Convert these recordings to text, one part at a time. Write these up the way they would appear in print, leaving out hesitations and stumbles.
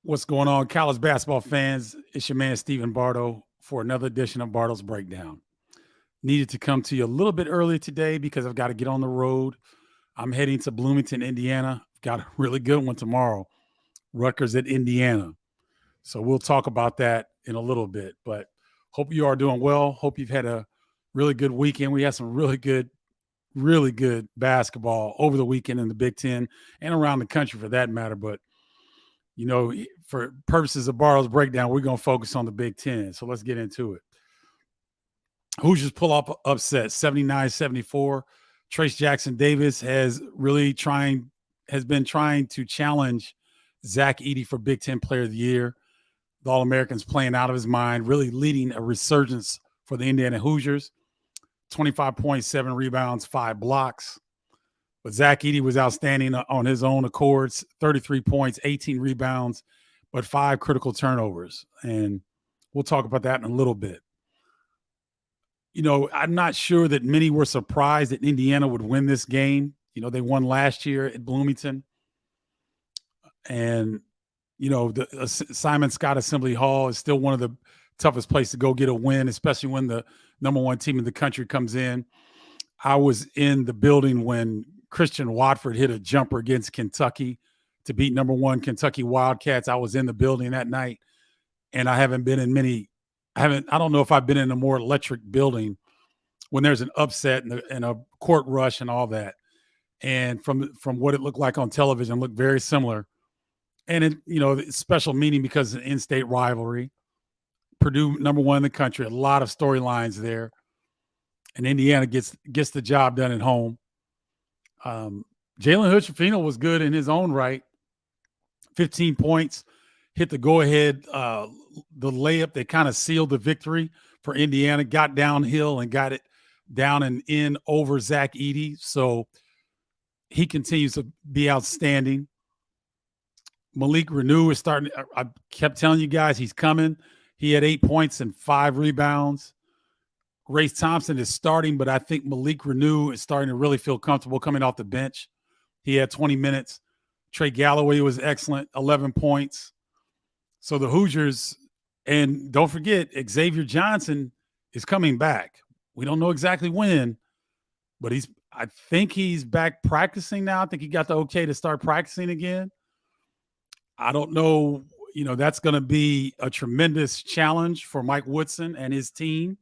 What's going on, college basketball fans? It's your man, Stephen Bardo, for another edition of Bardo's Breakdown. Needed to come to you a little bit early today because I've got to get on the road. I'm heading to Bloomington, Indiana. Got a really good one tomorrow. Rutgers at Indiana. So we'll talk about that in a little bit. But hope you are doing well. Hope you've had a really good weekend. We had some really good basketball over the weekend in the Big Ten and around the country for that matter. But for purposes of Bardo's Breakdown, we're going to focus on the Big Ten. So let's get into it. Hoosiers pull up upset 79-74. Trace Jackson Davis has been trying to challenge Zach Edey for Big Ten Player of the Year. The All-American's playing out of his mind, really leading a resurgence for the Indiana Hoosiers. 25 points, 7 rebounds, 5 blocks. But Zach Edey was outstanding on his own accords, 33 points, 18 rebounds, but 5 critical turnovers. And we'll talk about that in a little bit. I'm not sure that many were surprised that Indiana would win this game. They won last year at Bloomington. And, the Simon Scott Assembly Hall is still one of the toughest places to go get a win, especially when the number one team in the country comes in. I was in the building when Christian Watford hit a jumper against Kentucky to beat number one Kentucky Wildcats. I was in the building that night, and I haven't been in many. I don't know if I've been in a more electric building when there's an upset and a court rush and all that. And from what it looked like on television, it looked very similar. And it's special meaning because it's an in-state rivalry. Purdue, number one in the country, a lot of storylines there. And Indiana gets the job done at home. Jalen Hood-Schifino was good in his own right. 15 points, hit the go-ahead, the layup that kind of sealed the victory for Indiana, got downhill and got it down and in over Zach Edey. So he continues to be outstanding. Malik Renew is starting. I kept telling you guys he's coming. He had 8 points and 5 rebounds. Race Thompson is starting, but I think Malik Renew is starting to really feel comfortable coming off the bench. He had 20 minutes. Trey Galloway was excellent, 11 points. So the Hoosiers, and don't forget, Xavier Johnson is coming back. We don't know exactly when, but I think he's back practicing now. I think he got the okay to start practicing again. I don't know. That's going to be a tremendous challenge for Mike Woodson and his team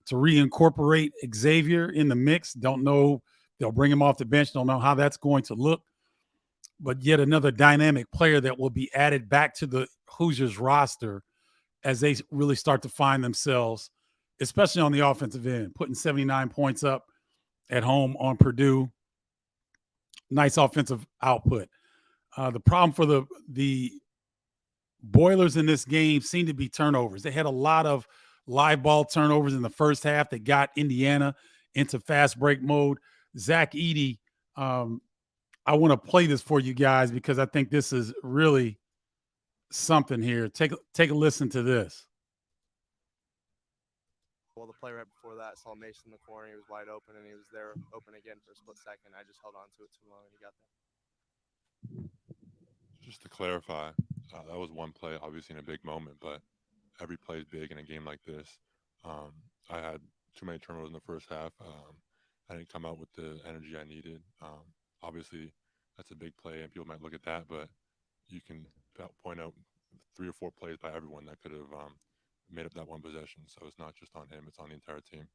to reincorporate Xavier in the mix. Don't know. They'll bring him off the bench. Don't know how that's going to look. But yet another dynamic player that will be added back to the Hoosiers roster as they really start to find themselves, especially on the offensive end, putting 79 points up at home on Purdue. Nice offensive output. The problem for the Boilers in this game seemed to be turnovers. They had a lot of live ball turnovers in the first half that got Indiana into fast break mode. Zach Edey, I want to play this for you guys because I think this is really something here. Take a listen to this. Well, the play right before that, saw Mason in the corner. He was wide open, and he was there open again for a split second. I just held on to it too long, and he got there. Just to clarify, that was one play, obviously in a big moment, but every play is big in a game like this. I had too many turnovers in the first half. I didn't come out with the energy I needed. Obviously, that's a big play, and people might look at that, but you can point out 3 or 4 plays by everyone that could have made up that one possession. So it's not just on him, it's on the entire team.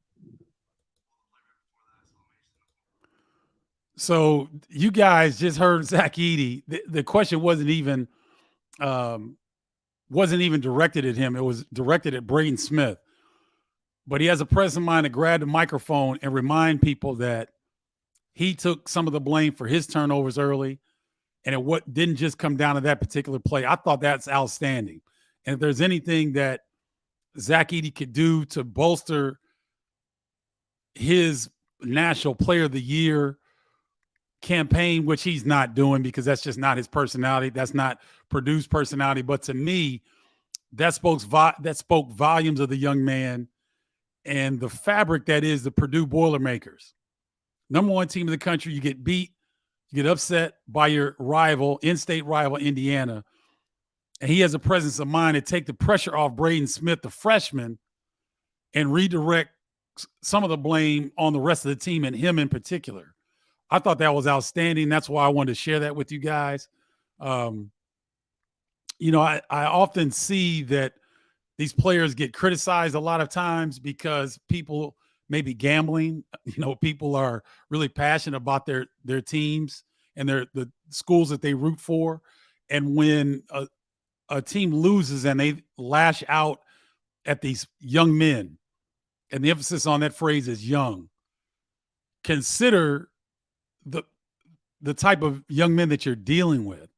So you guys just heard Zach Edey. The question wasn't even directed at him. It was directed at Braden Smith. But he has a presence of mind to grab the microphone and remind people that he took some of the blame for his turnovers early, and it didn't just come down to that particular play. I thought that's outstanding. And if there's anything that Zach Edey could do to bolster his National Player of the Year campaign, which he's not doing because that's just not his personality. That's not Purdue's personality. But to me, that spoke volumes of the young man and the fabric that is the Purdue Boilermakers. Number one team in the country, you get beat, you get upset by your rival, in-state rival, Indiana, and he has a presence of mind to take the pressure off Braden Smith, the freshman, and redirect some of the blame on the rest of the team and him in particular. I thought that was outstanding. That's why I wanted to share that with you guys. I often see that these players get criticized a lot of times because people may be gambling. People are really passionate about their teams and the schools that they root for. And when a team loses and they lash out at these young men, and the emphasis on that phrase is young, consider the type of young men that you're dealing with,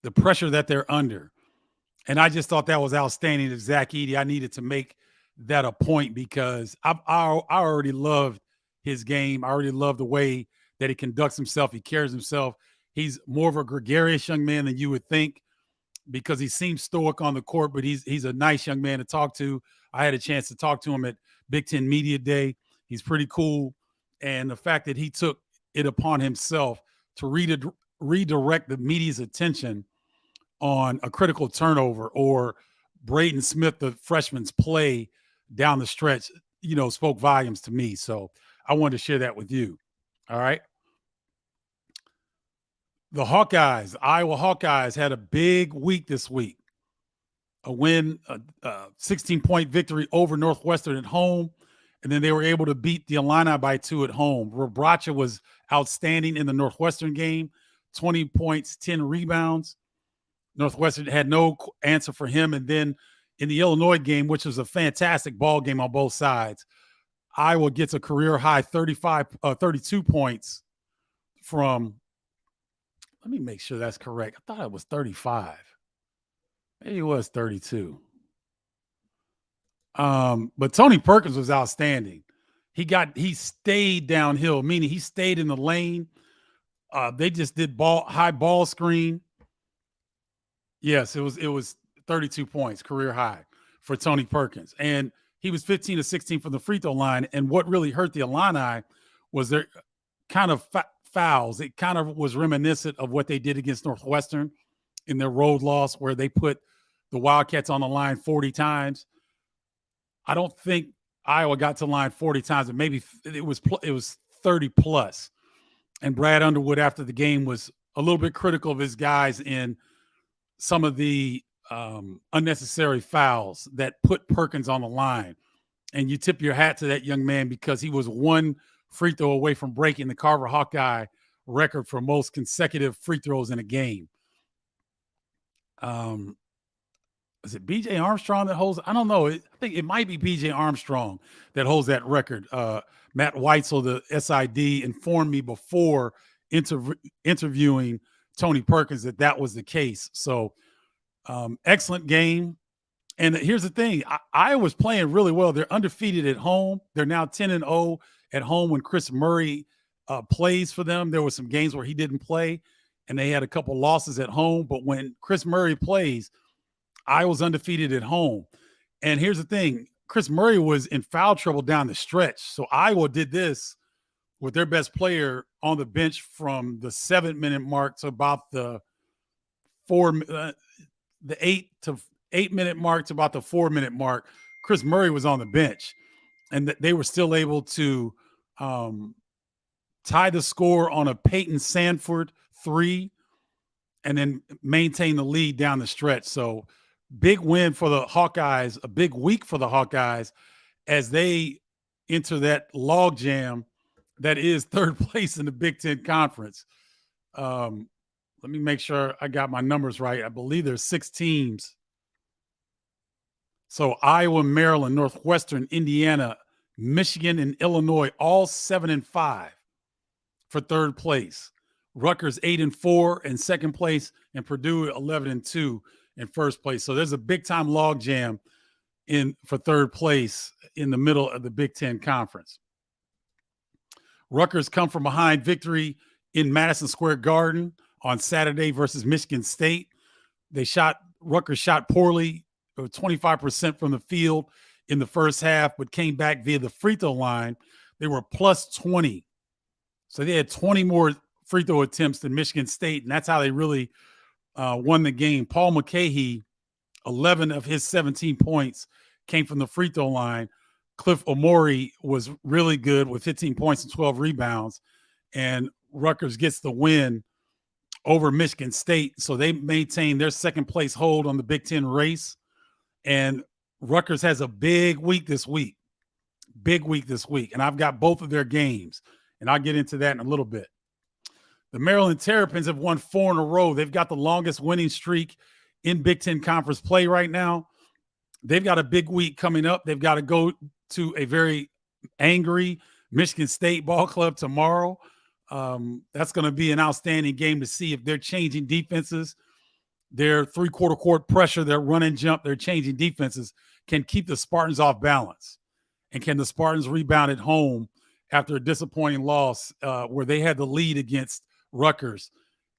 the pressure that they're under. And I just thought that was outstanding of Zach Edey. I needed to make that a point because I already loved his game. I already love the way that he conducts himself. He carries himself. He's more of a gregarious young man than you would think because he seems stoic on the court, but he's a nice young man to talk to. I had a chance to talk to him at Big Ten Media Day. He's pretty cool. And the fact that he took it upon himself to redirect the media's attention on a critical turnover or Braden Smith, the freshman's play down the stretch, spoke volumes to me. So I wanted to share that with you. All right. The Iowa Hawkeyes had a big week this week. A win, a 16-point victory over Northwestern at home. And then they were able to beat the Illini by 2 at home. Robracha was outstanding in the Northwestern game, 20 points, 10 rebounds. Northwestern had no answer for him. And then in the Illinois game, which was a fantastic ball game on both sides, Iowa gets a career high 32 points from, let me make sure that's correct. I thought it was 35. Maybe it was 32. But Tony Perkins was outstanding. He stayed downhill, meaning he stayed in the lane. They just did high ball screen. Yes, it was 32 points, career high for Tony Perkins. And he was 15 to 16 from the free throw line. And what really hurt the Illini was their kind of fouls. It kind of was reminiscent of what they did against Northwestern in their road loss, where they put the Wildcats on the line 40 times. I don't think Iowa got to the line 40 times, but maybe it was 30 plus. And Brad Underwood, after the game, was a little bit critical of his guys in some of the unnecessary fouls that put Perkins on the line. And you tip your hat to that young man because he was one free throw away from breaking the Carver Hawkeye record for most consecutive free throws in a game. Is it BJ Armstrong that holds? I don't know. I think it might be BJ Armstrong that holds that record. Matt Weitzel, the SID, informed me before interviewing Tony Perkins that was the case. So excellent game. And here's the thing. Iowa's playing really well. They're undefeated at home. They're now 10-0 at home when Chris Murray plays for them. There were some games where he didn't play, and they had a couple losses at home. But when Chris Murray plays, Iowa's undefeated at home. And here's the thing. Chris Murray was in foul trouble down the stretch. So Iowa did this with their best player on the bench from the 7-minute mark to about the 8-minute mark to about the 4-minute mark. Chris Murray was on the bench, and they were still able to tie the score on a Peyton Sanford 3 and then maintain the lead down the stretch. So big win for the Hawkeyes, a big week for the Hawkeyes as they enter that logjam that is third place in the Big Ten Conference. Let me make sure I got my numbers right. I believe there's 6 teams. So Iowa, Maryland, Northwestern, Indiana, Michigan, and Illinois, all 7-5 for third place. Rutgers 8-4 in second place, and Purdue 11-2 in first place. So there's a big time logjam for third place in the middle of the Big Ten Conference. Rutgers come from behind victory in Madison Square Garden on Saturday versus Michigan State. Rutgers shot poorly, 25% from the field in the first half, but came back via the free throw line. They were plus 20. So they had 20 more free throw attempts than Michigan State, and that's how they really won the game. Paul McCahey 11 of his 17 points came from the free throw line. Cliff Omori was really good with 15 points and 12 rebounds. And Rutgers gets the win over Michigan State. So they maintain their second place hold on the Big Ten race. And Rutgers has a big week this week. And I've got both of their games. And I'll get into that in a little bit. The Maryland Terrapins have won 4 in a row. They've got the longest winning streak in Big Ten Conference play right now. They've got a big week coming up. They've got to go to a very angry Michigan State ball club tomorrow. That's going to be an outstanding game to see if they're changing defenses. Their three-quarter court pressure, their run and jump, their changing defenses can keep the Spartans off balance. And can the Spartans rebound at home after a disappointing loss where they had the lead against Rutgers?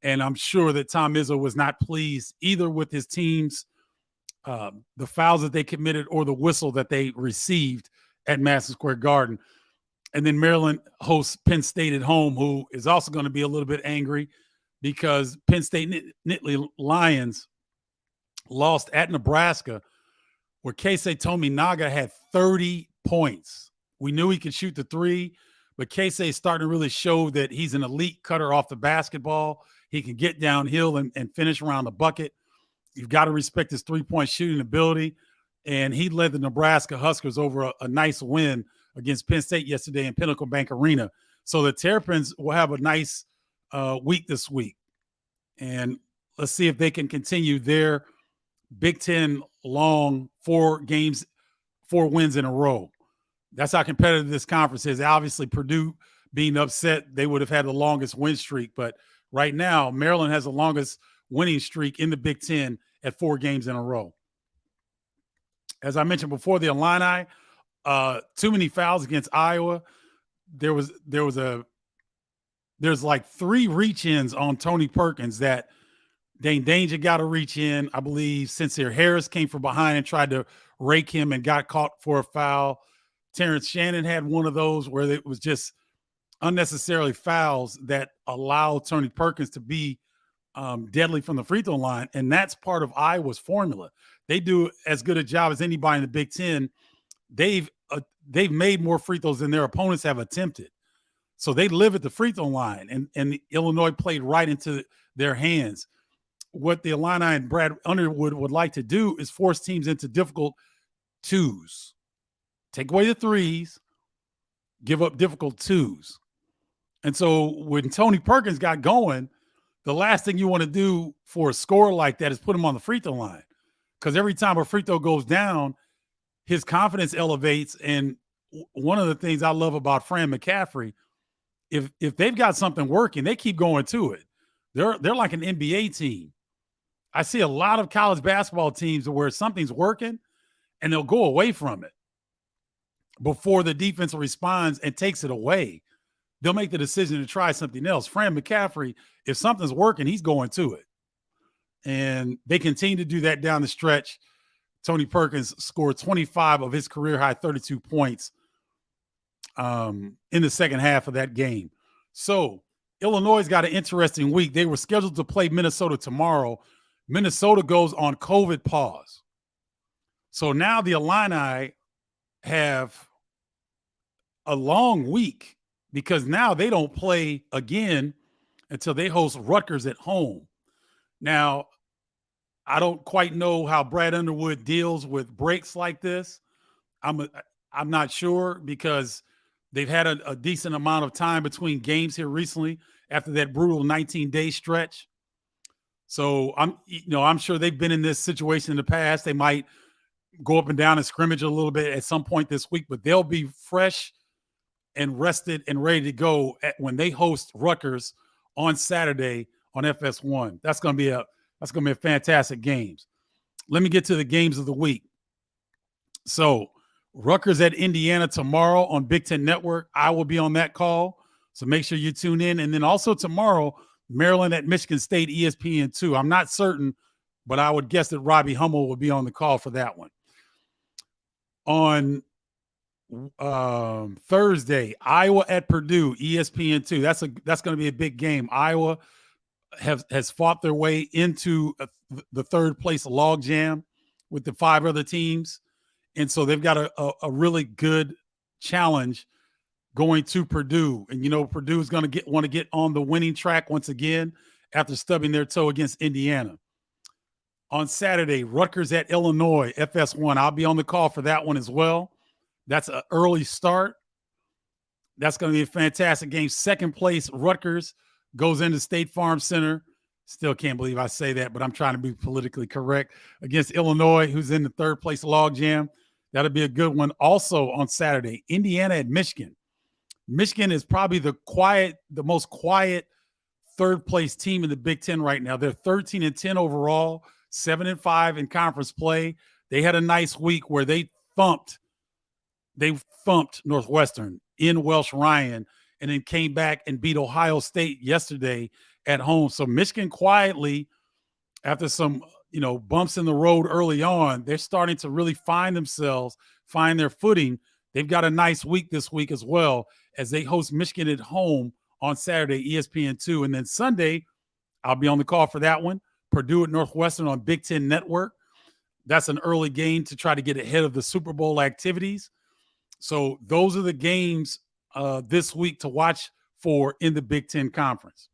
And I'm sure that Tom Izzo was not pleased either with his team's the fouls that they committed or the whistle that they received at Madison Square Garden. And then Maryland hosts Penn State at home, who is also going to be a little bit angry because Penn State Nittany Lions lost at Nebraska, where Keisei Tominaga had 30 points. We knew he could shoot the three, but Keisei is starting to really show that he's an elite cutter off the basketball. He can get downhill and finish around the bucket. You've got to respect his three-point shooting ability. And he led the Nebraska Huskers over a nice win against Penn State yesterday in Pinnacle Bank Arena. So the Terrapins will have a nice week this week. And let's see if they can continue their Big Ten long 4 wins in a row. That's how competitive this conference is. Obviously, Purdue being upset, they would have had the longest win streak. But right now, Maryland has the longest winning streak in the Big Ten at 4 games in a row. As I mentioned before, the Illini, too many fouls against Iowa. There's like 3 reach-ins on Tony Perkins that Dane Danger got to reach in. I believe Sincere Harris came from behind and tried to rake him and got caught for a foul. Terrence Shannon had one of those where it was just unnecessarily fouls that allowed Tony Perkins to be deadly from the free throw line. And that's part of Iowa's formula. They do as good a job as anybody in the Big Ten. They've made more free throws than their opponents have attempted. So they live at the free throw line, and Illinois played right into their hands. What the Illini and Brad Underwood would like to do is force teams into difficult twos. Take away the threes, give up difficult twos. And so when Tony Perkins got going, the last thing you want to do for a scorer like that is put him on the free throw line. Because every time a free throw goes down, his confidence elevates. And one of the things I love about Fran McCaffrey, if they've got something working, they keep going to it. They're like an NBA team. I see a lot of college basketball teams where something's working and they'll go away from it before the defense responds and takes it away. They'll make the decision to try something else. Fran McCaffrey, if something's working, he's going to it. And they continue to do that down the stretch. Tony Perkins scored 25 of his career-high 32 points in the second half of that game. So Illinois got an interesting week. They were scheduled to play Minnesota tomorrow. Minnesota goes on COVID pause. So now the Illini have a long week because now they don't play again until they host Rutgers at home. Now, I don't quite know how Brad Underwood deals with breaks like this. I'm not sure because they've had a decent amount of time between games here recently after that brutal 19-day stretch. So I'm sure they've been in this situation in the past. They might go up and down and scrimmage a little bit at some point this week, but they'll be fresh and rested and ready to go when they host Rutgers on Saturday on FS1. That's going to be a fantastic game. Let me get to the games of the week. So Rutgers at Indiana tomorrow on Big Ten Network. I will be on that call, so make sure you tune in. And then also tomorrow, Maryland at Michigan State, ESPN2. I'm not certain, but I would guess that Robbie Hummel will be on the call for that one. On Thursday, Iowa at Purdue, ESPN2. That's going to be a big game. Iowa has fought their way into the third place Logjam. with the 5 other teams. And so they've got a really good challenge going to Purdue. And, Purdue is going to want to get on the winning track once again after stubbing their toe against Indiana. On Saturday, Rutgers at Illinois, FS1. I'll be on the call for that one as well. That's an early start. That's going to be a fantastic game. Second place, Rutgers goes into State Farm Center. Still can't believe I say that, but I'm trying to be politically correct. Against Illinois, who's in the third place Logjam. That'll be a good one. Also on Saturday, Indiana at Michigan. Michigan is probably the most quiet third place team in the Big Ten right now. They're 13-10 overall, 7-5 in conference play. They had a nice week where they thumped Northwestern in Welsh Ryan, and then came back and beat Ohio State yesterday at home. So Michigan quietly, after some bumps in the road early on, they're starting to really find themselves, find their footing. They've got a nice week this week as well as they host Michigan at home on Saturday, ESPN2. And then Sunday, I'll be on the call for that one. Purdue at Northwestern on Big Ten Network. That's an early game to try to get ahead of the Super Bowl activities. So those are the games this week to watch for in the Big Ten Conference.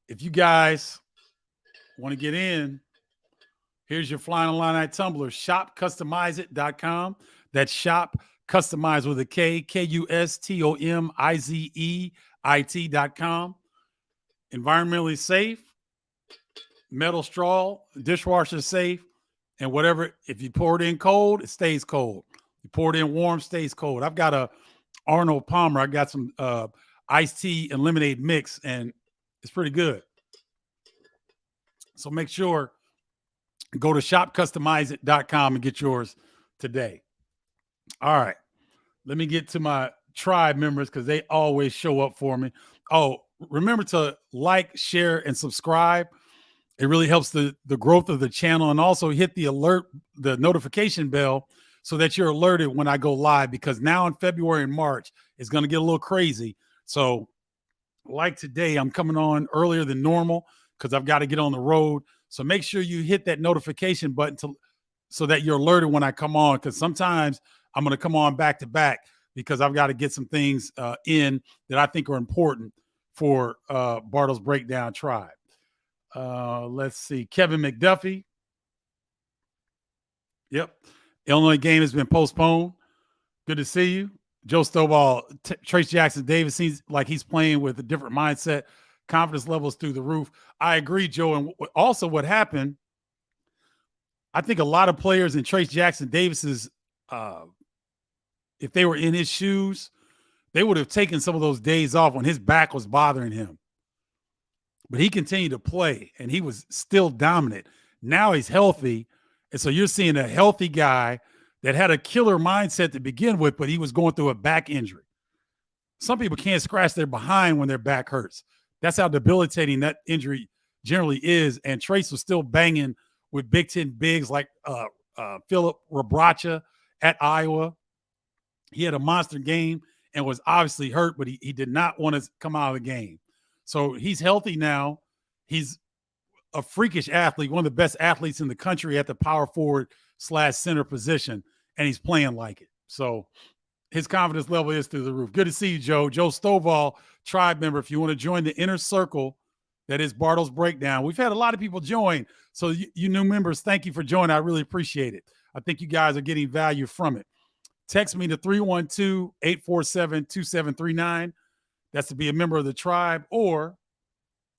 If you guys want to get in, here's your Flying Illini tumbler, shopcustomizeit.com. That's shop customize with a K, KUSTOMIZEIT.com. Environmentally safe, metal straw, dishwasher safe, and whatever. If you pour it in cold, it stays cold. You pour it in warm, stays cold. I've got a Arnold Palmer. I got some iced tea and lemonade mix, and it's pretty good. So make sure, go to shopcustomizeit.com and get yours today. All right. Let me get to my tribe members because they always show up for me. Oh, remember to like, share, and subscribe. It really helps the growth of the channel, and also hit the notification bell so that you're alerted when I go live, because now in February and March, it's going to get a little crazy. So like today, I'm coming on earlier than normal because I've got to get on the road. So make sure you hit that notification button so that you're alerted when I come on, because sometimes I'm going to come on back to back because I've got to get some things in that I think are important for Bardo's Breakdown Tribe. Let's see. Kevin McDuffie. Yep. Illinois game has been postponed. Good to see you. Joe Stovall, Trace Jackson Davis seems like he's playing with a different mindset. Confidence levels through the roof. I agree, Joe. And also what happened, I think a lot of players in Trace Jackson Davis's, if they were in his shoes, they would have taken some of those days off when his back was bothering him. But he continued to play, and he was still dominant. Now he's healthy, and so you're seeing a healthy guy that had a killer mindset to begin with, but he was going through a back injury. Some people can't scratch their behind when their back hurts. That's how debilitating that injury generally is, and Trace was still banging with Big Ten bigs like Philip Rabracha at Iowa. He had a monster game and was obviously hurt, but he did not want to come out of the game. So he's healthy now. He's a freakish athlete, one of the best athletes in the country at the power forward/center position, and he's playing like it. So his confidence level is through the roof. Good to see you, Joe. Joe Stovall, tribe member. If you want to join the inner circle that is Bardo's Breakdown. We've had a lot of people join. So you new members, thank you for joining. I really appreciate it. I think you guys are getting value from it. Text me to 312-847-2739. That's to be a member of the tribe. Or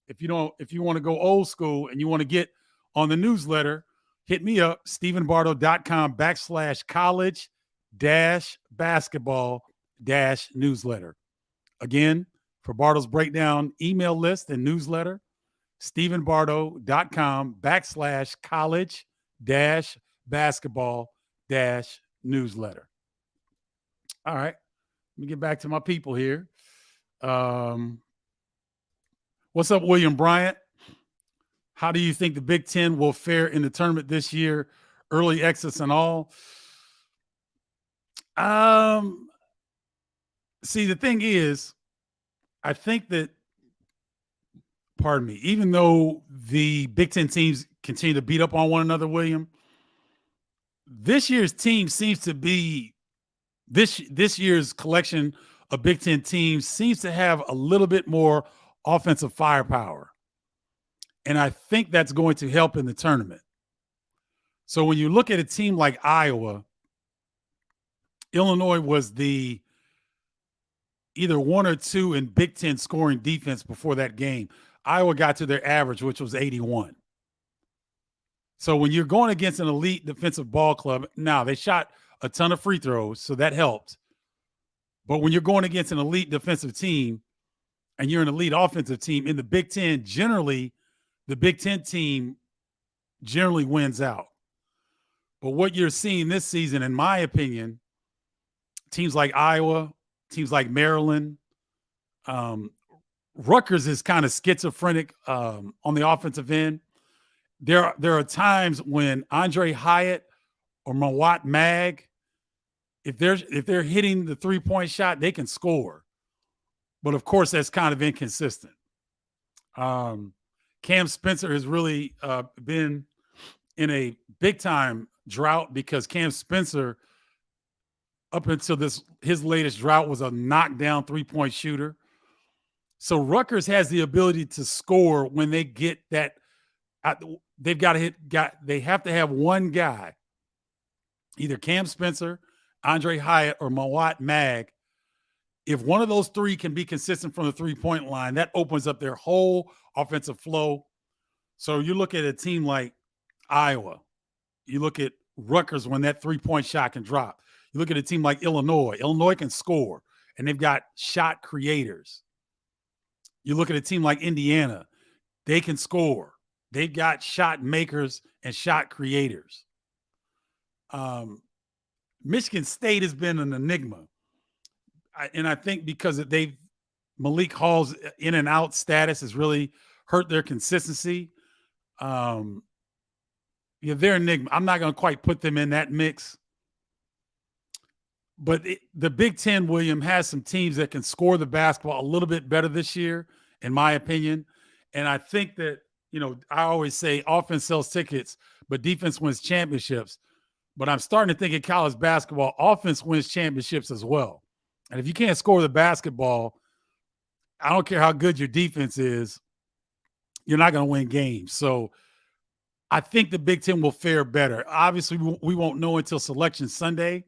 if you want to go old school and you want to get on the newsletter, hit me up, StephenBardo.com/college-basketball-newsletter. Again, for Bardo's Breakdown email list and newsletter, StephenBardo.com/college-basketball-newsletter. All right. Let me get back to my people here. What's up, William Bryant? How do you think the Big Ten will fare in the tournament this year? Early exits and all. See, the thing is, I think that pardon me, even though the Big Ten teams continue to beat up on one another, William, this year's team seems to be this year's collection of Big Ten teams seems to have a little bit more offensive firepower. And I think that's going to help in the tournament. So when you look at a team like Iowa, Illinois was the either 1 or 2 in Big Ten scoring defense before that game. Iowa got to their average, which was 81. So when you're going against an elite defensive ball club, now they shot a ton of free throws, so that helped. But when you're going against an elite defensive team and you're an elite offensive team in the Big Ten, generally, the Big Ten team generally wins out. But what you're seeing this season, in my opinion, teams like Iowa, teams like Maryland, Rutgers is kind of schizophrenic on the offensive end. There are times when Andre Hyatt or Mawat Mag, if they're hitting the three-point shot, they can score. But of course, that's kind of inconsistent. Cam Spencer has really been in a big-time drought because Cam Spencer, up until his latest drought, was a knockdown three-point shooter. So Rutgers has the ability to score when they get that. They have to have one guy, either Cam Spencer, Andre Hyatt, or Mawat Mag. If one of those three can be consistent from the three-point line, that opens up their whole offensive flow. So you look at a team like Iowa, you look at Rutgers when that three-point shot can drop. You look at a team like Illinois. Illinois can score, and they've got shot creators. You look at a team like Indiana. They can score. They've got shot makers and shot creators. Michigan State has been an enigma. And I think because Malik Hall's in and out status has really hurt their consistency. They're an enigma. I'm not going to quite put them in that mix. But the Big Ten, William, has some teams that can score the basketball a little bit better this year, in my opinion. And I think that, I always say offense sells tickets, but defense wins championships. But I'm starting to think in college basketball, offense wins championships as well. And if you can't score the basketball, I don't care how good your defense is, you're not going to win games. So I think the Big Ten will fare better. Obviously, we won't know until Selection Sunday,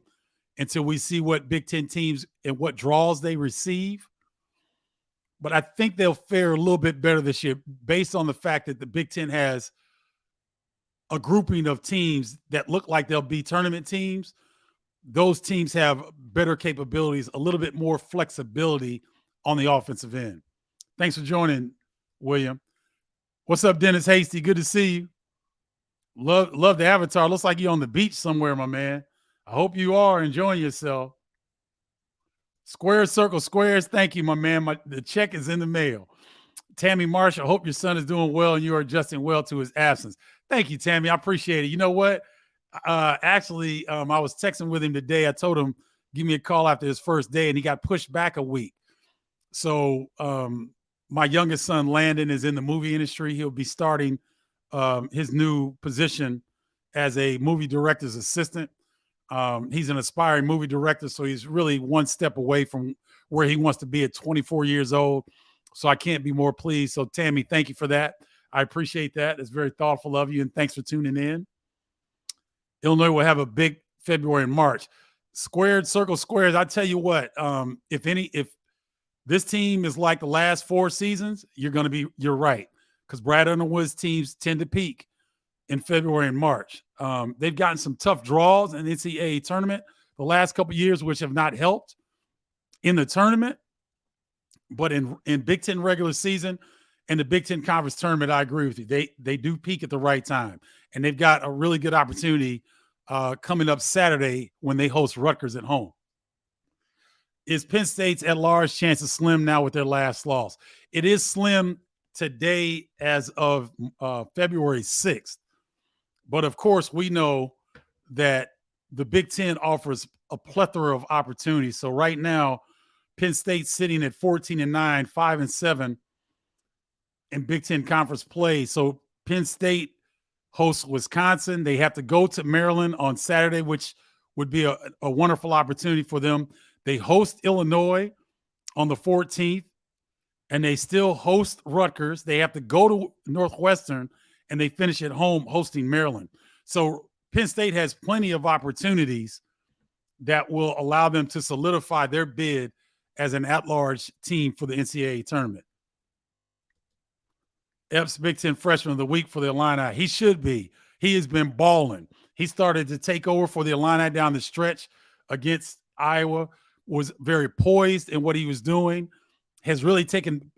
until we see what Big Ten teams and what draws they receive. But I think they'll fare a little bit better this year based on the fact that the Big Ten has a grouping of teams that look like they'll be tournament teams. Those teams have better capabilities, a little bit more flexibility on the offensive end. Thanks for joining, William. What's up, Dennis Hasty? Good to see you. Love the avatar. Looks like you're on the beach somewhere, my man. I hope you are enjoying yourself. Squares, circle, squares. Thank you, my man. The check is in the mail. Tammy Marshall, hope your son is doing well and you are adjusting well to his absence. Thank you, Tammy. I appreciate it. You know what? Actually, I was texting with him today. I told him, give me a call after his first day, and he got pushed back a week. So my youngest son, Landon, is in the movie industry. He'll be starting his new position as a movie director's assistant. He's an aspiring movie director, so he's really one step away from where he wants to be at 24 years old. So I can't be more pleased. So, Tammy, thank you for that. I appreciate that. It's very thoughtful of you, and thanks for tuning in. Illinois will have a big February and March. Squared, circle, squares. I tell you what, if this team is like the last 4 seasons, you're right. Because Brad Underwood's teams tend to peak in February and March. They've gotten some tough draws in the NCAA tournament the last couple of years, which have not helped in the tournament. But in Big Ten regular season and the Big Ten Conference tournament, I agree with you. They do peak at the right time. And they've got a really good opportunity coming up Saturday when they host Rutgers at home. Is Penn State's at-large chances slim now with their last loss? It is slim today as of February 6th. But, of course, we know that the Big Ten offers a plethora of opportunities. So right now, Penn State's sitting at 14-9, 5-7 in Big Ten Conference play. So Penn State hosts Wisconsin. They have to go to Maryland on Saturday, which would be a wonderful opportunity for them. They host Illinois on the 14th, and they still host Rutgers. They have to go to Northwestern, and they finish at home hosting Maryland. So Penn State has plenty of opportunities that will allow them to solidify their bid as an at-large team for the NCAA tournament. Epps Big Ten Freshman of the Week for the Illini. He should be. He has been balling. He started to take over for the Illini down the stretch against Iowa, was very poised in what he was doing, has really taken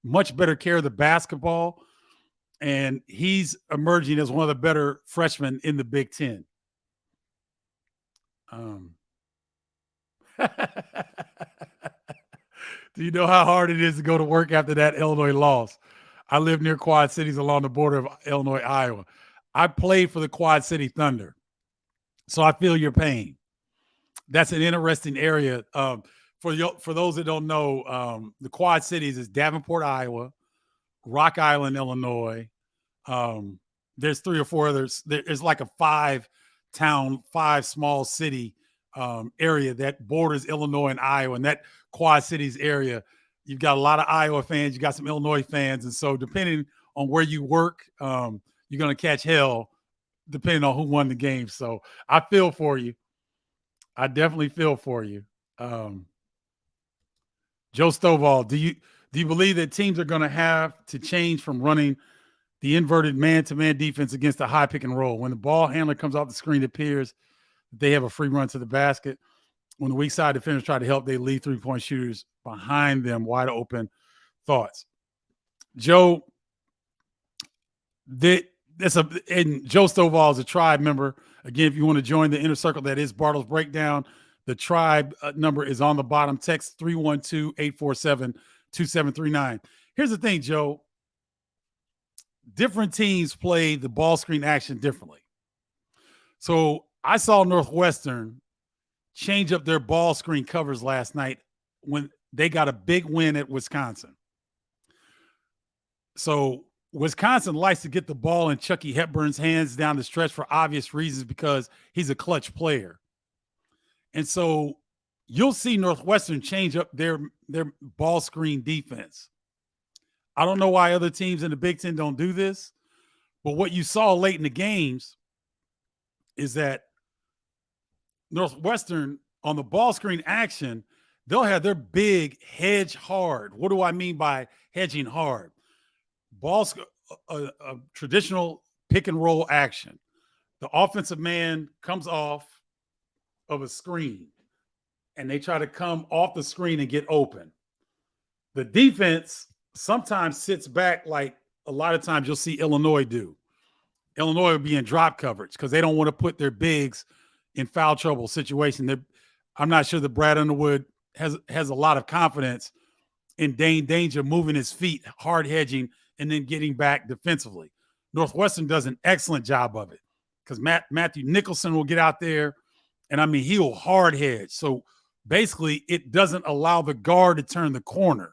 much better care of the basketball, and he's emerging as one of the better freshmen in the Big Ten. Do you know how hard it is to go to work after that Illinois loss? I live near Quad Cities along the border of Illinois, Iowa. I played for the Quad City Thunder, so I feel your pain. That's an interesting area. For those that don't know, the Quad Cities is Davenport, Iowa, Rock Island, Illinois. There's 3 or 4 others. There's like a 5-town, 5 small city area that borders Illinois and Iowa. And that Quad Cities area, you've got a lot of Iowa fans, you got some Illinois fans. And so depending on where you work, you're going to catch hell depending on who won the game. So I feel for you. I definitely feel for you. Joe Stovall, do you believe that teams are going to have to change from running the inverted man-to-man defense against the high pick and roll? When the ball handler comes off the screen, it appears that they have a free run to the basket. When the weak side defenders try to help, they leave three-point shooters behind them wide open. Thoughts? Joe, and Joe Stovall is a Tribe member. Again, if you want to join the inner circle, that is Bardo's Breakdown. The Tribe number is on the bottom. Text 312-847-2739. Here's the thing, Joe. Different teams play the ball screen action differently. So I saw Northwestern change up their ball screen covers last night when they got a big win at Wisconsin. So Wisconsin likes to get the ball in Chucky Hepburn's hands down the stretch for obvious reasons because he's a clutch player. And so you'll see Northwestern change up their ball screen defense. I don't know why other teams in the Big Ten don't do this, but what you saw late in the games is that Northwestern on the ball screen action, they'll have their big hedge hard. What do I mean by hedging hard? A traditional pick and roll action. The offensive man comes off of a screen and they try to come off the screen and get open. The defense sometimes sits back like a lot of times you'll see Illinois do. Illinois will be in drop coverage because they don't want to put their bigs in foul trouble situation. I'm not sure that Brad Underwood has a lot of confidence in Dane Danger moving his feet, hard hedging, and then getting back defensively. Northwestern does an excellent job of it because Matthew Nicholson will get out there, and I mean, he'll hard hedge. So basically, it doesn't allow the guard to turn the corner.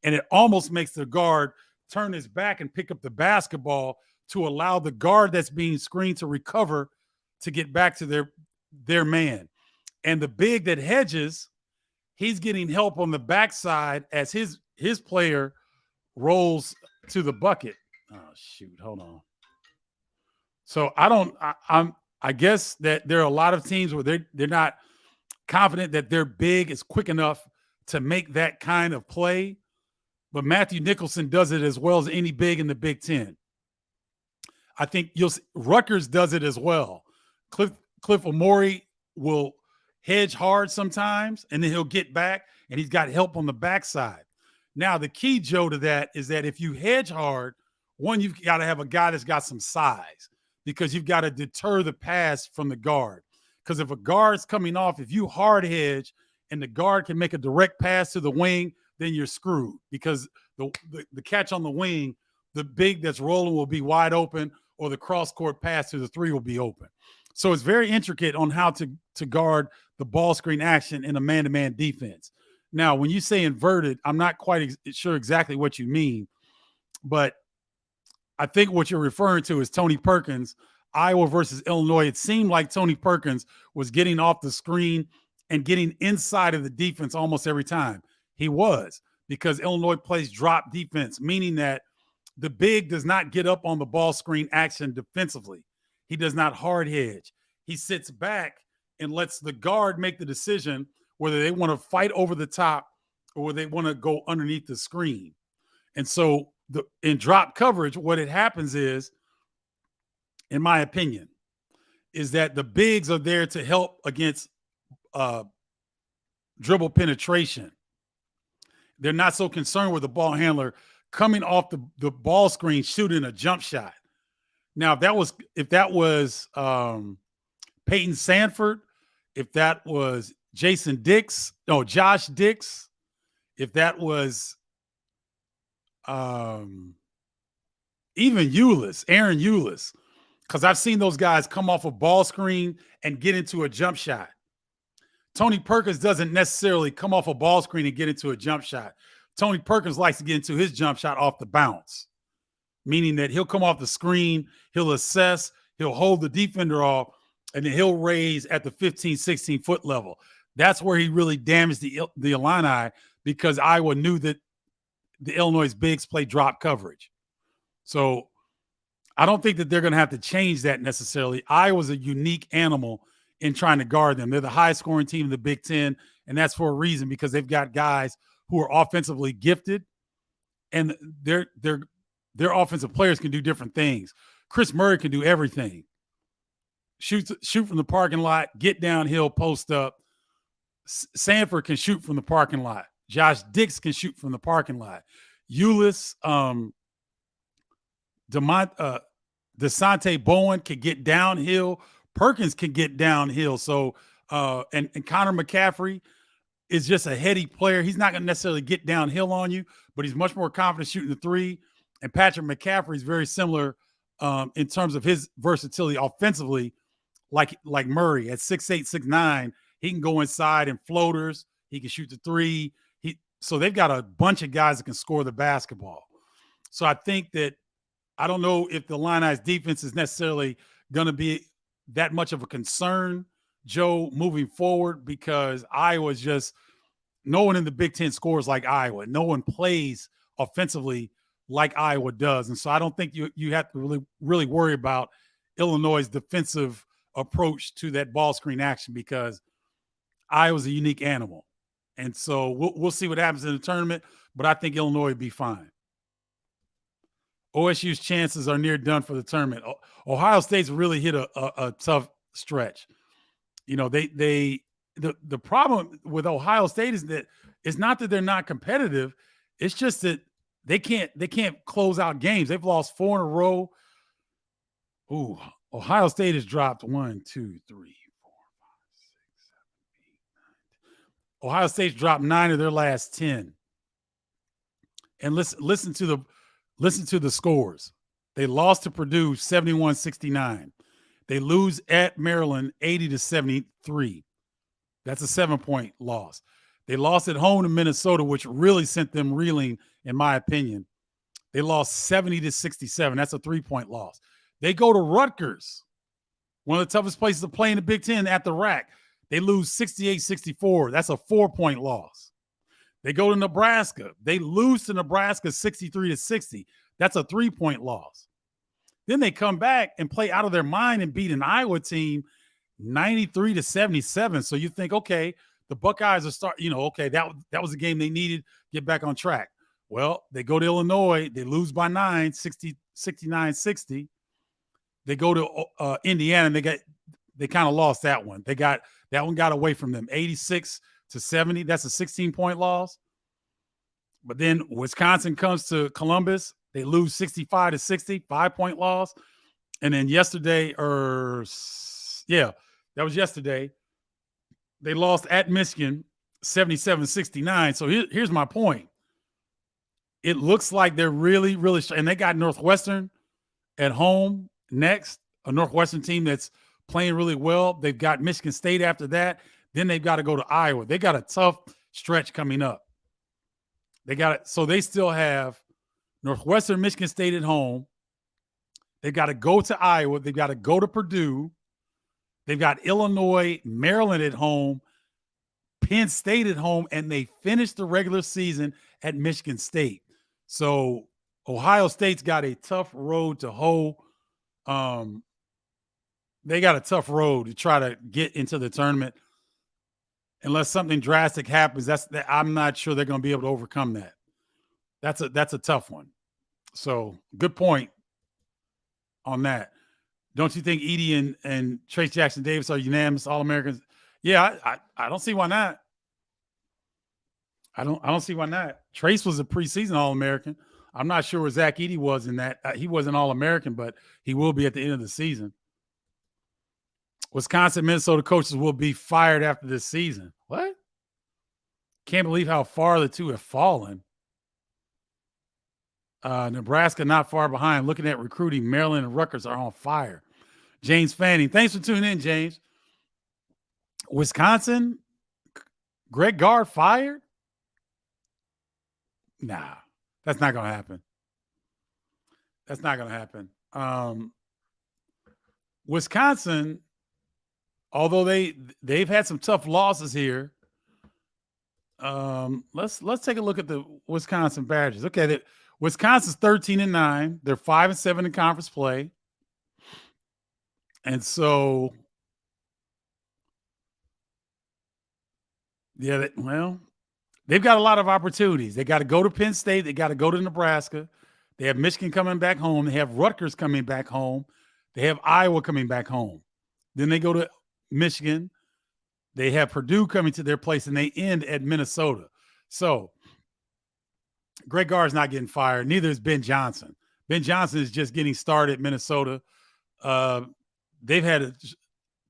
And it almost makes the guard turn his back and pick up the basketball to allow the guard that's being screened to recover to get back to their man. And the big that hedges, he's getting help on the backside as his player rolls to the bucket. Oh, shoot. Hold on. So I guess that there are a lot of teams where they're not confident that their big is quick enough to make that kind of play. But Matthew Nicholson does it as well as any big in the Big Ten. I think Rutgers does it as well. Cliff Omori will hedge hard sometimes, and then he'll get back, and he's got help on the backside. Now, the key, Joe, to that is that if you hedge hard, one, you've got to have a guy that's got some size because you've got to deter the pass from the guard. Because if a guard's coming off, if you hard hedge and the guard can make a direct pass to the wing, then you're screwed because the catch on the wing, the big that's rolling will be wide open, or the cross-court pass to the three will be open. So it's very intricate on how to guard the ball screen action in a man-to-man defense. Now, when you say inverted, I'm not quite sure exactly what you mean, but I think what you're referring to is Tony Perkins, Iowa versus Illinois. It seemed like Tony Perkins was getting off the screen and getting inside of the defense almost every time. He was, because Illinois plays drop defense, meaning that the big does not get up on the ball screen action defensively. He does not hard hedge. He sits back and lets the guard make the decision whether they want to fight over the top or whether they want to go underneath the screen. And so in drop coverage, what it happens is, in my opinion, is that the bigs are there to help against dribble penetration. They're not so concerned with the ball handler coming off the ball screen shooting a jump shot. Now, if that was Peyton Sanford, if that was Josh Dix, if that was even Aaron Eulis, because I've seen those guys come off a ball screen and get into a jump shot. Tony Perkins doesn't necessarily come off a ball screen and get into a jump shot. Tony Perkins likes to get into his jump shot off the bounce, meaning that he'll come off the screen, he'll assess, he'll hold the defender off, and then he'll raise at the 15, 16-foot level. That's where he really damaged the Illini, because Iowa knew that the Illinois bigs play drop coverage. So I don't think that they're going to have to change that necessarily. Iowa's a unique animal in trying to guard them. They're the highest scoring team in the Big Ten, and that's for a reason, because they've got guys who are offensively gifted, and their offensive players can do different things. Chris Murray can do everything. Shoot from the parking lot, get downhill, post up. Sanford can shoot from the parking lot. Josh Dix can shoot from the parking lot. Eulis, DeSante Bowen can get downhill. Perkins can get downhill. So, and Connor McCaffrey is just a heady player. He's not going to necessarily get downhill on you, but he's much more confident shooting the three. And Patrick McCaffrey is very similar in terms of his versatility offensively, like Murray at 6'8", 6'9". He can go inside and floaters. He can shoot the three. So they've got a bunch of guys that can score the basketball. So I think that, I don't know if the Illini's defense is necessarily going to be that much of a concern, Joe, moving forward, because Iowa's just, no one in the Big Ten scores like Iowa. No one plays offensively like Iowa does. And so I don't think you have to really worry about Illinois' defensive approach to that ball screen action, because Iowa's a unique animal. And so we'll see what happens in the tournament, but I think Illinois will be fine. OSU's chances are near done for the tournament. Ohio State's really hit a tough stretch. You know, the problem with Ohio State is that it's not that they're not competitive. It's just that they can't close out games. They've lost 4 in a row. Ooh, Ohio State has dropped 1, 2, 3, 4, 5, 6, 7, 8, 9. Ohio State's dropped 9 of their last 10. And listen to the scores. They lost to Purdue 71-69. They lose at Maryland 80-73. That's a 7-point loss. They lost at home to Minnesota, which really sent them reeling, in my opinion. They lost 70-67. That's a 3-point loss. They go to Rutgers, one of the toughest places to play in the Big Ten, at the rack. They lose 68-64. That's a 4-point loss. They go to Nebraska. They lose to Nebraska 63-60. That's a 3-point loss. Then they come back and play out of their mind and beat an Iowa team 93-77. So you think, okay, the Buckeyes are okay, that was a game they needed to get back on track. Well, they go to Illinois. They lose by 9, 69-60. They go to Indiana, and they kind of lost that one. That one got away from them, 86-70. That's a 16-point loss. But then Wisconsin comes to Columbus. They lose 65-60, 5-point loss. And then yesterday, that was yesterday, they lost at Michigan 77-69. So here's my point. It looks like they're really, really – and they got Northwestern at home next, a Northwestern team that's playing really well. They've got Michigan State after that. Then they've got to go to Iowa. They got a tough stretch coming up. They got it. So they still have Northwestern Michigan State at home. They've got to go to Iowa. They've got to go to Purdue. They've got Illinois, Maryland at home, Penn State at home, and they finished the regular season at Michigan State. So Ohio State's got a tough road to hoe. They got a tough road to try to get into the tournament. Unless something drastic happens, I'm not sure they're going to be able to overcome that. That's a tough one. So good point on that. Don't you think Edey and Trace Jackson Davis are unanimous All-Americans? Yeah, I don't see why not. I don't see why not. Trace was a preseason All-American. I'm not sure where Zach Edey was in that. He wasn't All-American, but he will be at the end of the season. Wisconsin, Minnesota coaches will be fired after this season. What? Can't believe how far the two have fallen. Nebraska not far behind. Looking at recruiting, Maryland and Rutgers are on fire. James Fanning. Thanks for tuning in, James. Wisconsin, Greg Gard fired? Nah, that's not going to happen. That's not going to happen. Wisconsin, although they've had some tough losses here, let's take a look at the Wisconsin Badgers. Okay, Wisconsin's 13-9. They're 5-7 in conference play. And so, yeah, they've got a lot of opportunities. They got to go to Penn State. They got to go to Nebraska. They have Michigan coming back home. They have Rutgers coming back home. They have Iowa coming back home. Then they go to Michigan. They have Purdue coming to their place, and they end at Minnesota. So Greg Gard's not getting fired. Neither is Ben Johnson. Ben Johnson is just getting started at Minnesota. They've had a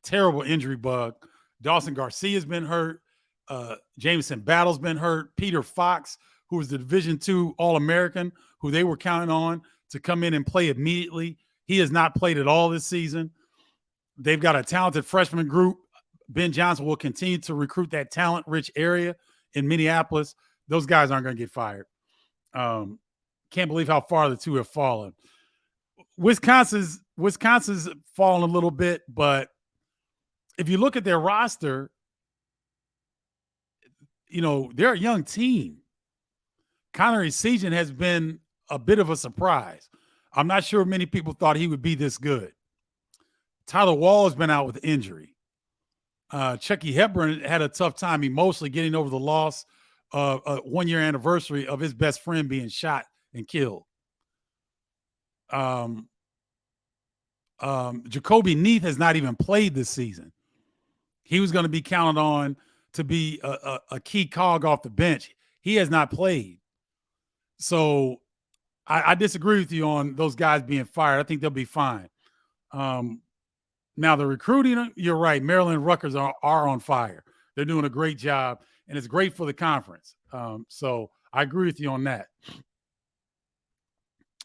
terrible injury bug. Dawson Garcia's been hurt. Jameson Battle's been hurt. Peter Fox, who was the Division II All-American, who they were counting on to come in and play immediately. He has not played at all this season. They've got a talented freshman group. Ben Johnson will continue to recruit that talent-rich area in Minneapolis. Those guys aren't going to get fired. Can't believe how far the two have fallen. Wisconsin's fallen a little bit, but if you look at their roster, they're a young team. Connor Essegian has been a bit of a surprise. I'm not sure many people thought he would be this good. Tyler Wall has been out with injury. Chucky Hepburn had a tough time emotionally getting over the loss of a one-year anniversary of his best friend being shot and killed. Jacoby Neath has not even played this season. He was going to be counted on to be a key cog off the bench. He has not played. So I disagree with you on those guys being fired. I think they'll be fine. Now, the recruiting, you're right. Maryland and Rutgers are on fire. They're doing a great job, and it's great for the conference. So I agree with you on that.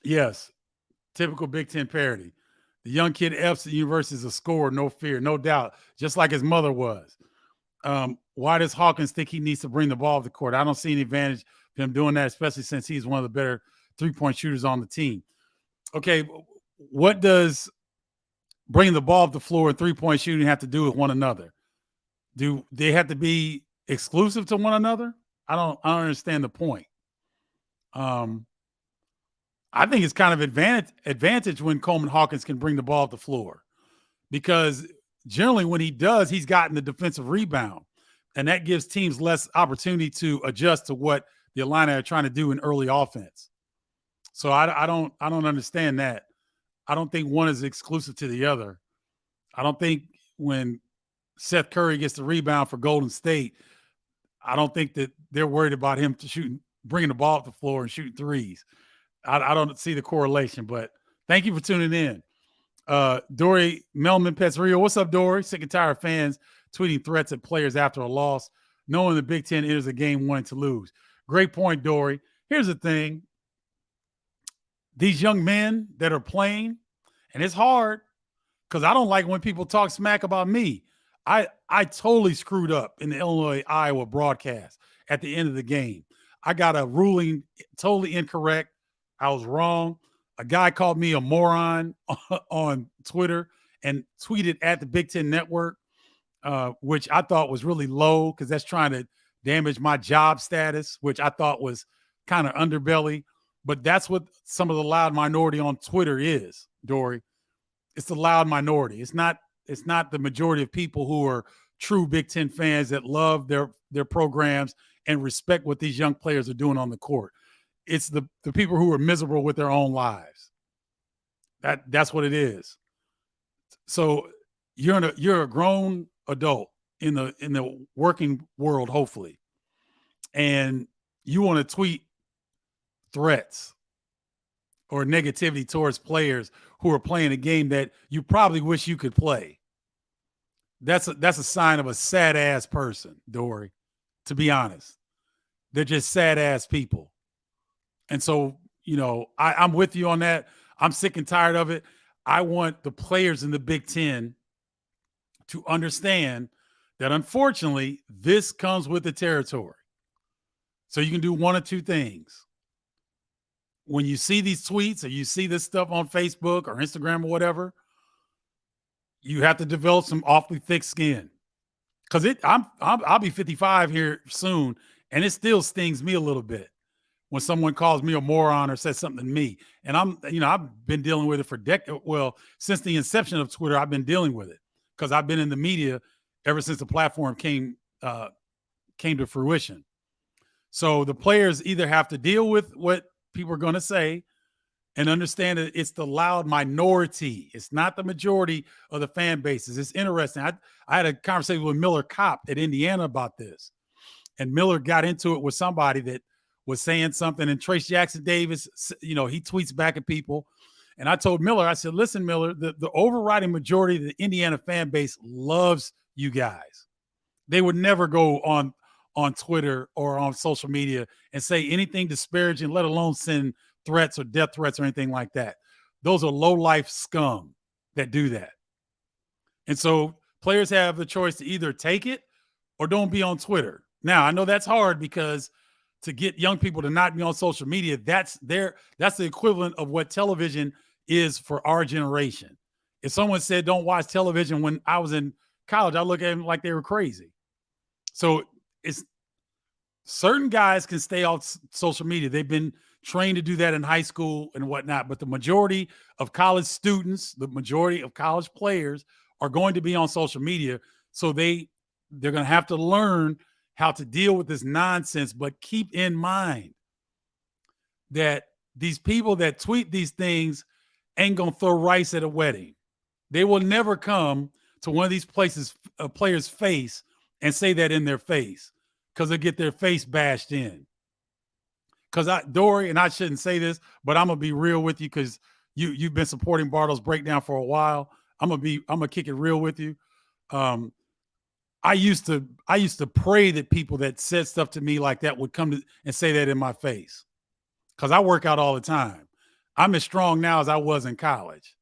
Yes, typical Big Ten parody. The young kid F's at university is a scorer, no fear, no doubt, just like his mother was. Why does Hawkins think he needs to bring the ball to the court? I don't see any advantage of him doing that, especially since he's one of the better three-point shooters on the team. Okay, what does bringing the ball up the floor and three-point shooting have to do with one another? Do they have to be exclusive to one another? I don't understand the point. I think it's kind of advantage when Coleman Hawkins can bring the ball up the floor, because generally when he does, he's gotten the defensive rebound, and that gives teams less opportunity to adjust to what the Illini are trying to do in early offense. So I don't understand that. I don't think one is exclusive to the other. I don't think when Seth Curry gets the rebound for Golden State, I don't think that they're worried about him bringing the ball up the floor and shooting threes. I don't see the correlation, but thank you for tuning in. Dory Melman Petzerio, what's up, Dory? Sick and tired of fans tweeting threats at players after a loss, knowing the Big Ten enters a game wanting to lose. Great point, Dory. Here's the thing. These young men that are playing, and it's hard because I don't like when people talk smack about me. I totally screwed up in the Illinois-Iowa broadcast, at the end of the game. I got a ruling totally incorrect. I was wrong. A guy called me a moron on Twitter and tweeted at the Big Ten Network, which I thought was really low because that's trying to damage my job status, which I thought was kind of underbelly. But that's what some of the loud minority on Twitter is, Dory. It's the loud minority. It's not the majority of people who are true Big Ten fans that love their programs and respect what these young players are doing on the court. It's the people who are miserable with their own lives. That's what it is. So you're a grown adult in the working world, hopefully, and you want to tweet threats or negativity towards players who are playing a game that you probably wish you could play. That's a sign of a sad ass person, Dory, to be honest. They're just sad ass people. And so, I'm with you on that. I'm sick and tired of it. I want the players in the Big Ten to understand that, unfortunately, this comes with the territory. So you can do one of two things. When you see these tweets or you see this stuff on Facebook or Instagram or whatever, you have to develop some awfully thick skin. Because I'll be 55 here soon, and it still stings me a little bit when someone calls me a moron or says something to me. And I've been dealing with it for decades. Well, since the inception of Twitter, I've been dealing with it because I've been in the media ever since the platform came to fruition. So the players either have to deal with what people are going to say and understand that it's the loud minority. It's not the majority of the fan bases. It's interesting. I had a conversation with Miller Kopp at Indiana about this. And Miller got into it with somebody that was saying something. And Trace Jackson Davis, he tweets back at people. And I told Miller, I said, listen, Miller, the overriding majority of the Indiana fan base loves you guys. They would never go on Twitter or on social media and say anything disparaging, let alone send threats or death threats or anything like that. Those are low-life scum that do that. And so players have the choice to either take it or don't be on Twitter. Now, I know that's hard because to get young people to not be on social media, that's the equivalent of what television is for our generation. If someone said don't watch television when I was in college, I look at them like they were crazy. So it's certain guys can stay off social media. They've been trained to do that in high school and whatnot. But the majority of college students, the majority of college players are going to be on social media. So they're going to have to learn how to deal with this nonsense. But keep in mind that these people that tweet these things ain't going to throw rice at a wedding. They will never come to one of these places, a player's face, and say that in their face because they get their face bashed in. Because Dory, and I shouldn't say this, but I'm gonna be real with you because you've been supporting Bardo's breakdown for a while. I'm gonna kick it real with you. I used to pray that people that said stuff to me like that would come and say that in my face because I work out all the time. I'm as strong now as I was in college.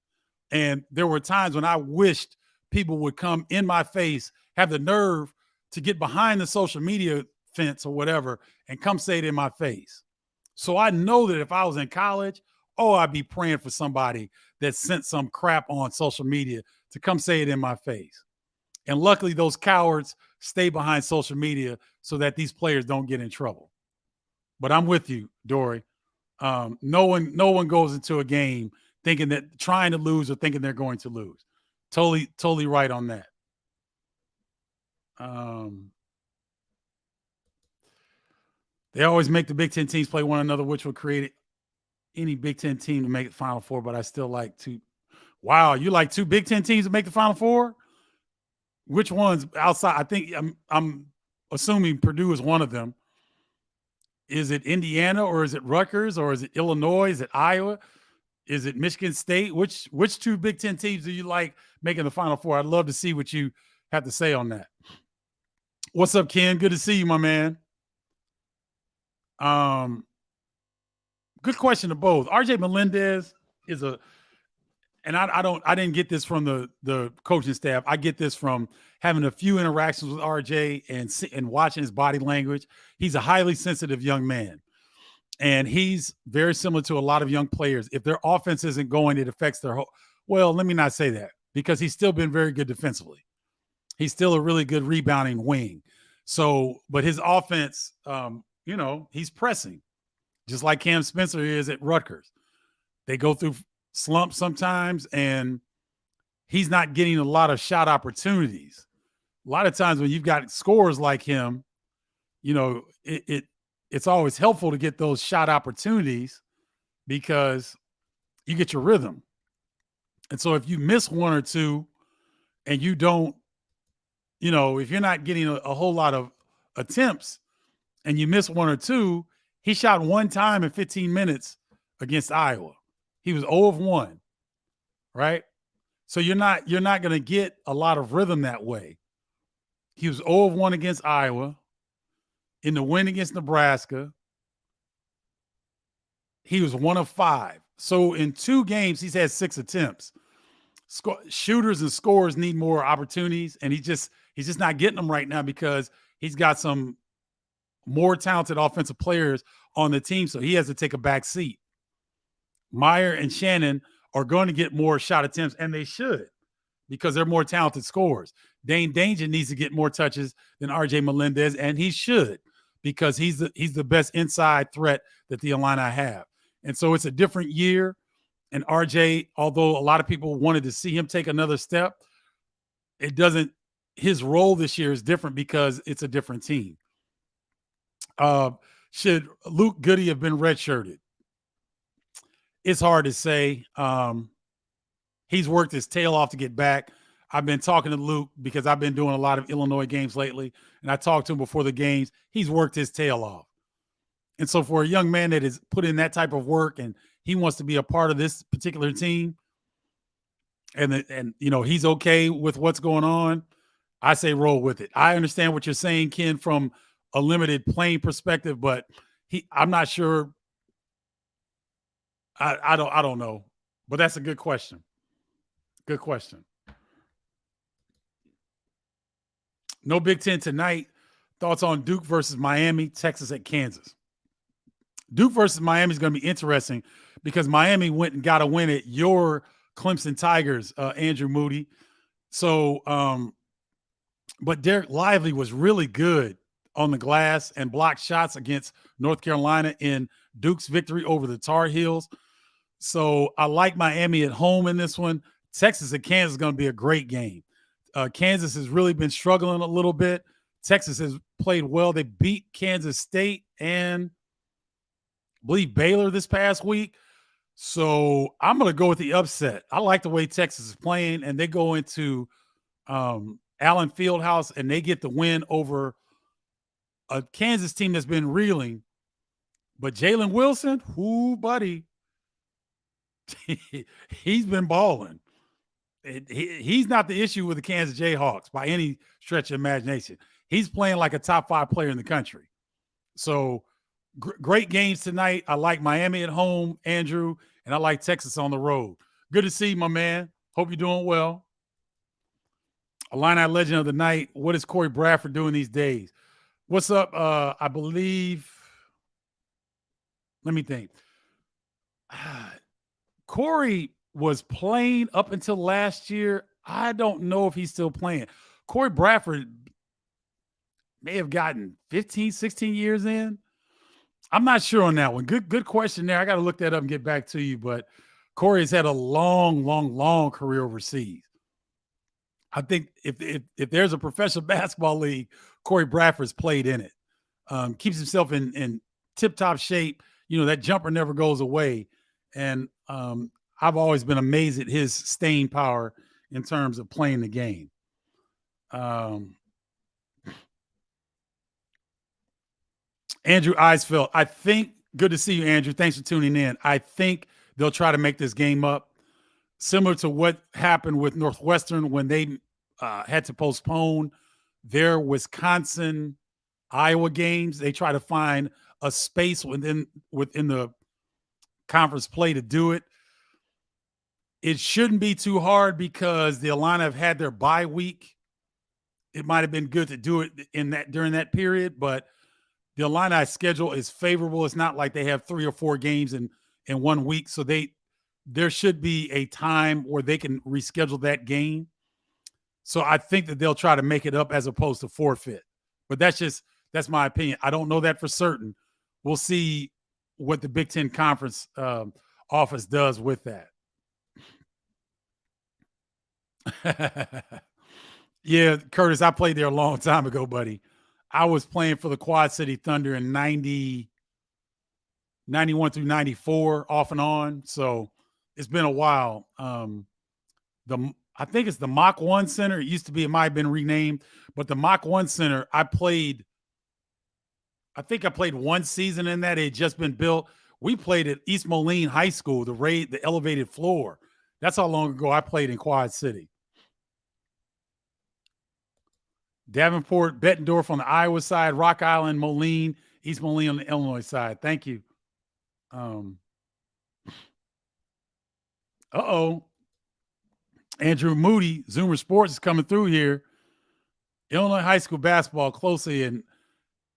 And there were times when I wished people would come in my face, have the nerve to get behind the social media fence or whatever and come say it in my face. So I know that if I was in college, I'd be praying for somebody that sent some crap on social media to come say it in my face. And luckily those cowards stay behind social media so that these players don't get in trouble. But I'm with you, Dory. No one goes into a game thinking that trying to lose or thinking they're going to lose. Totally right on that. They always make the Big Ten teams play one another, which would create any Big Ten team to make it Final Four. But I still like two. Wow, you like two Big Ten teams to make the Final Four? Which ones outside? I think I'm assuming Purdue is one of them. Is it Indiana or is it Rutgers or is it Illinois? Is it Iowa? Is it Michigan State? Which two Big Ten teams do you like making the Final Four? I'd love to see what you have to say on that. What's up, Ken? Good to see you, my man. Good question to both. RJ Melendez is and I didn't get this from the coaching staff. I get this from having a few interactions with RJ and watching his body language. He's a highly sensitive young man, and he's very similar to a lot of young players. If their offense isn't going, it affects their whole. Well, let me not say that, because he's still been very good defensively. He's still a really good rebounding wing. So, but his offense, he's pressing, just like Cam Spencer is at Rutgers. They go through slumps sometimes, and he's not getting a lot of shot opportunities. A lot of times when you've got scorers like him, it's always helpful to get those shot opportunities because you get your rhythm. And so if you miss one or two and you don't, if you're not getting a whole lot of attempts and you miss one or two, he shot one time in 15 minutes against Iowa. He was 0 of 1, right? So you're not going to get a lot of rhythm that way. He was 0 of 1 against Iowa. In the win against Nebraska, he was 1 of 5. So in 2 games, he's had 6 attempts. Shooters and scorers need more opportunities, and he's just not getting them right now because he's got some more talented offensive players on the team, so he has to take a back seat. Meyer and Shannon are going to get more shot attempts, and they should, because they're more talented scorers. Dane Danger needs to get more touches than RJ Melendez, and he should, because he's the best inside threat that the Illini have. And so it's a different year. And RJ, although a lot of people wanted to see him take another step, his role this year is different because it's a different team. Should Luke Goody have been redshirted? It's hard to say. He's worked his tail off to get back. I've been talking to Luke because I've been doing a lot of Illinois games lately, and I talked to him before the games. He's worked his tail off. And so for a young man that has put in that type of work and he wants to be a part of this particular team, and he's okay with what's going on, I say roll with it. I understand what you're saying, Ken, from a limited playing perspective, but I'm not sure. I don't know. But that's a good question. Good question. No Big Ten tonight. Thoughts on Duke versus Miami, Texas at Kansas. Duke versus Miami is going to be interesting because Miami went and got a win at your Clemson Tigers, Andrew Moody. So, but Derek Lively was really good on the glass and blocked shots against North Carolina in Duke's victory over the Tar Heels. So I like Miami at home in this one. Texas at Kansas is going to be a great game. Kansas has really been struggling a little bit. Texas has played well. They beat Kansas State and I believe Baylor this past week. So I'm going to go with the upset. I like the way Texas is playing, and they go into Allen Fieldhouse and they get the win over a Kansas team that's been reeling. But Jalen Wilson, buddy, he's been balling. He's not the issue with the Kansas Jayhawks by any stretch of imagination. He's playing like a top 5 player in the country. So great games tonight. I like Miami at home, Andrew, and I like Texas on the road. Good to see you, my man. Hope you're doing well. Illini legend of the night. What is Corey Bradford doing these days? What's up? I believe. Let me think. Corey was playing up until last year. I don't know if he's still playing. Corey Bradford may have gotten 15, 16 years in. I'm not sure on that one. Good question there. I got to look that up and get back to you. But Corey has had a long career overseas. I think if there's a professional basketball league, Corey Bradford's played in it. Keeps himself in tip-top shape. That jumper never goes away. And I've always been amazed at his staying power in terms of playing the game. Andrew Eisfeld, I think, good to see you, Andrew. Thanks for tuning in. I think they'll try to make this game up, similar to what happened with Northwestern when they had to postpone their Wisconsin-Iowa games. They try to find a space within the conference play to do it. It shouldn't be too hard because the Illini have had their bye week. It might have been good to do it during that period, but the Illini schedule is favorable. It's not like they have 3 or 4 games in 1 week, so there should be a time where they can reschedule that game. So I think that they'll try to make it up as opposed to forfeit. But that's my opinion. I don't know that for certain. We'll see what the Big Ten Conference office does with that. Yeah, Curtis, I played there a long time ago, buddy. I was playing for the Quad City Thunder in 91 through 94 off and on. So it's been a while. I think it's the Mach 1 Center. It used to be, it might have been renamed, but the Mach 1 Center, I think I played 1 season in that. It had just been built. We played at East Moline High School, the elevated floor. That's how long ago I played in Quad City. Davenport, Bettendorf on the Iowa side, Rock Island, Moline, East Moline on the Illinois side. Thank you. Andrew Moody, Zoomer Sports is coming through here. Illinois high school basketball closely, and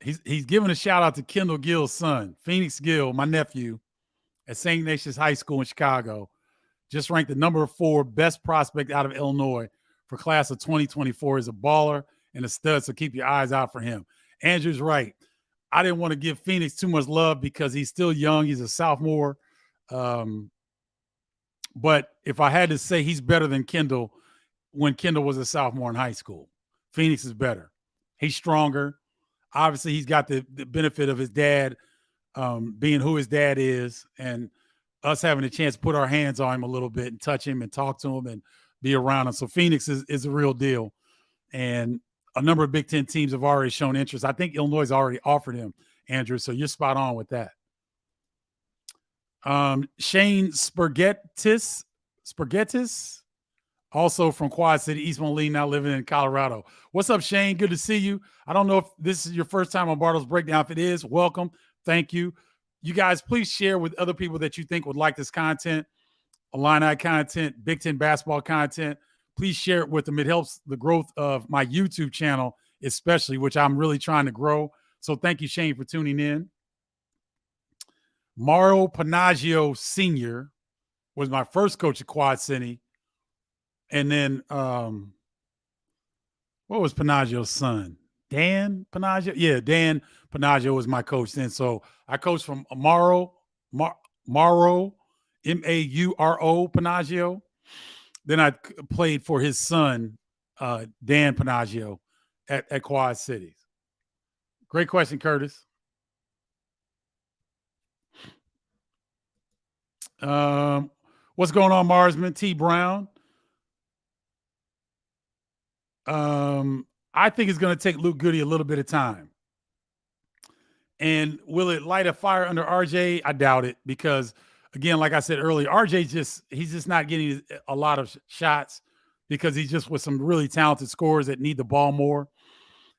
he's giving a shout out to Kendall Gill's son, Phoenix Gill, my nephew, at St. Ignatius High School in Chicago. Just ranked the number 4 best prospect out of Illinois for class of 2024. He's a baller and a stud, so keep your eyes out for him. Andrew's right. I didn't want to give Phoenix too much love because he's still young. He's a sophomore. But if I had to say, he's better than Kendall when Kendall was a sophomore in high school. Phoenix is better. He's stronger. Obviously, he's got the benefit of his dad being who his dad is, and us having a chance to put our hands on him a little bit and touch him and talk to him and be around him. So Phoenix is a real deal. And a number of Big Ten teams have already shown interest. I think Illinois has already offered him, Andrew. So you're spot on with that. Shane Spurgettis, also from Quad City, East Moline, now living in Colorado. What's up, Shane? Good to see you. I don't know if this is your first time on Bardo's Breakdown. If it is, welcome. Thank you. You guys, please share with other people that you think would like this content, Illini content, Big Ten basketball content. Please share it with them. It helps the growth of my YouTube channel, especially, which I'm really trying to grow. So thank you, Shane, for tuning in. Mario Panaggio Sr. was my first coach at Quad City. And then what was Panaggio's son? Dan Panaggio? Yeah, Dan Panaggio was my coach then. So I coached from Mauro, M-A-U-R-O, Panaggio. Then I played for his son, Dan Panaggio, at Quad Cities. Great question, Curtis. What's going on, Marsman? T. Brown. I think it's going to take Luke Goody a little bit of time. And will it light a fire under RJ? I doubt it because, again, like I said earlier, RJ he's just not getting a lot of shots because he's just with some really talented scorers that need the ball more.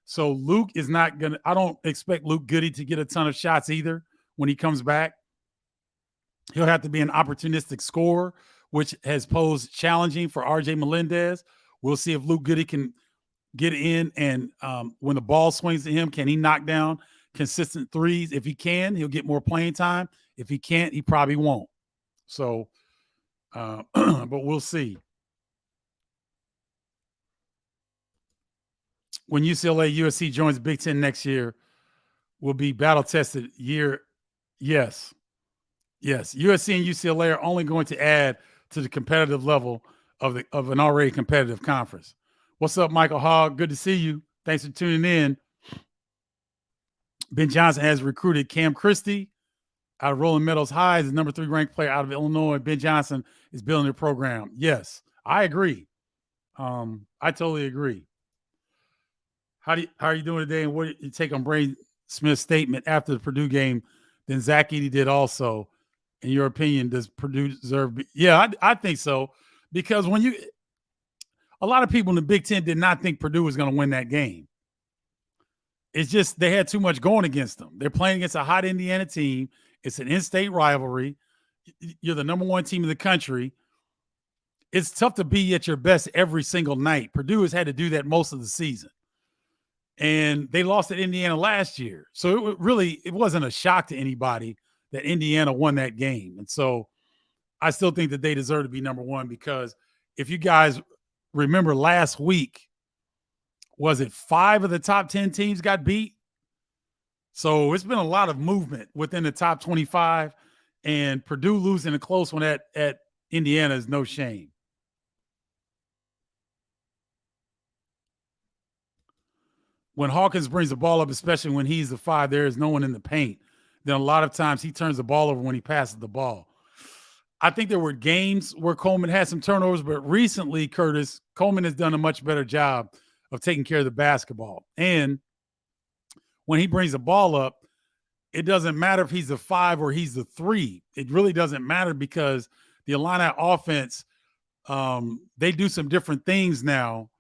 So Luke is not going to – I don't expect Luke Goody to get a ton of shots either when he comes back. He'll have to be an opportunistic scorer, which has posed challenging for RJ Melendez. We'll see if Luke Goody can get in and when the ball swings to him, can he knock down consistent threes? If he can, he'll get more playing time. If he can't, he probably won't. So, but we'll see. When UCLA USC joins Big Ten next year, will be battle-tested year. Yes. USC and UCLA are only going to add to the competitive level of an already competitive conference. What's up, Michael Hogg? Good to see you. Thanks for tuning in. Ben Johnson has recruited Cam Christie out of Rolling Meadows High as the number 3 ranked player out of Illinois. Ben Johnson is building a program. Yes, I agree. I totally agree. How are you doing today? And what do you take on Braden Smith's statement after the Purdue game? Then Zach Edey did also. In your opinion, does Purdue deserve? Yeah, I think so. Because a lot of people in the Big Ten did not think Purdue was going to win that game. It's just they had too much going against them. They're playing against a hot Indiana team. It's an in-state rivalry. You're the number 1 team in the country. it's tough to be at your best every single night. Purdue has had to do that most of the season. And they lost at Indiana last year. So it wasn't a shock to anybody that Indiana won that game. And so I still think that they deserve to be number one, because if you guys remember last week, was it 5 of the top 10 teams got beat? So it's been a lot of movement within the top 25, and Purdue losing a close one at Indiana is no shame. When Hawkins brings the ball up, especially when he's the 5, there is no one in the paint. Then a lot of times he turns the ball over when he passes the ball. I think there were games where Coleman had some turnovers, but recently, Curtis, Coleman has done a much better job of taking care of the basketball. And when he brings the ball up, it doesn't matter if he's the 5 or he's the 3. It really doesn't matter, because the Illini offense, they do some different things now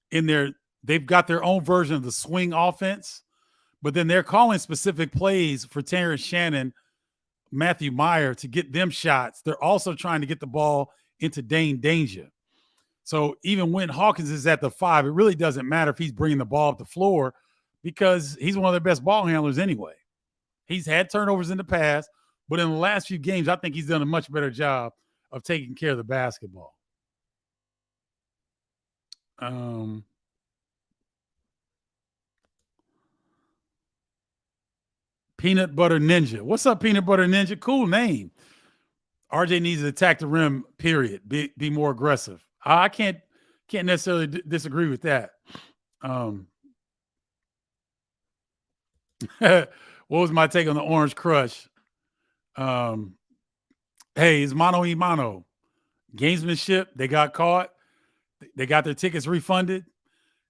in their – they've got their own version of the swing offense, but then they're calling specific plays for Terrence Shannon, Matthew Meyer to get them shots. They're also trying to get the ball into Dane Danger. So even when Hawkins is at the 5, it really doesn't matter if he's bringing the ball up the floor, because he's one of their best ball handlers anyway. He's had turnovers in the past, but in the last few games, I think he's done a much better job of taking care of the basketball. Peanut Butter Ninja. What's up, Peanut Butter Ninja? Cool name. RJ needs to attack the rim, period. Be more aggressive. I can't necessarily disagree with that. What was my take on the Orange Crush? Hey, it's mano y mano. Gamesmanship, they got caught. They got their tickets refunded.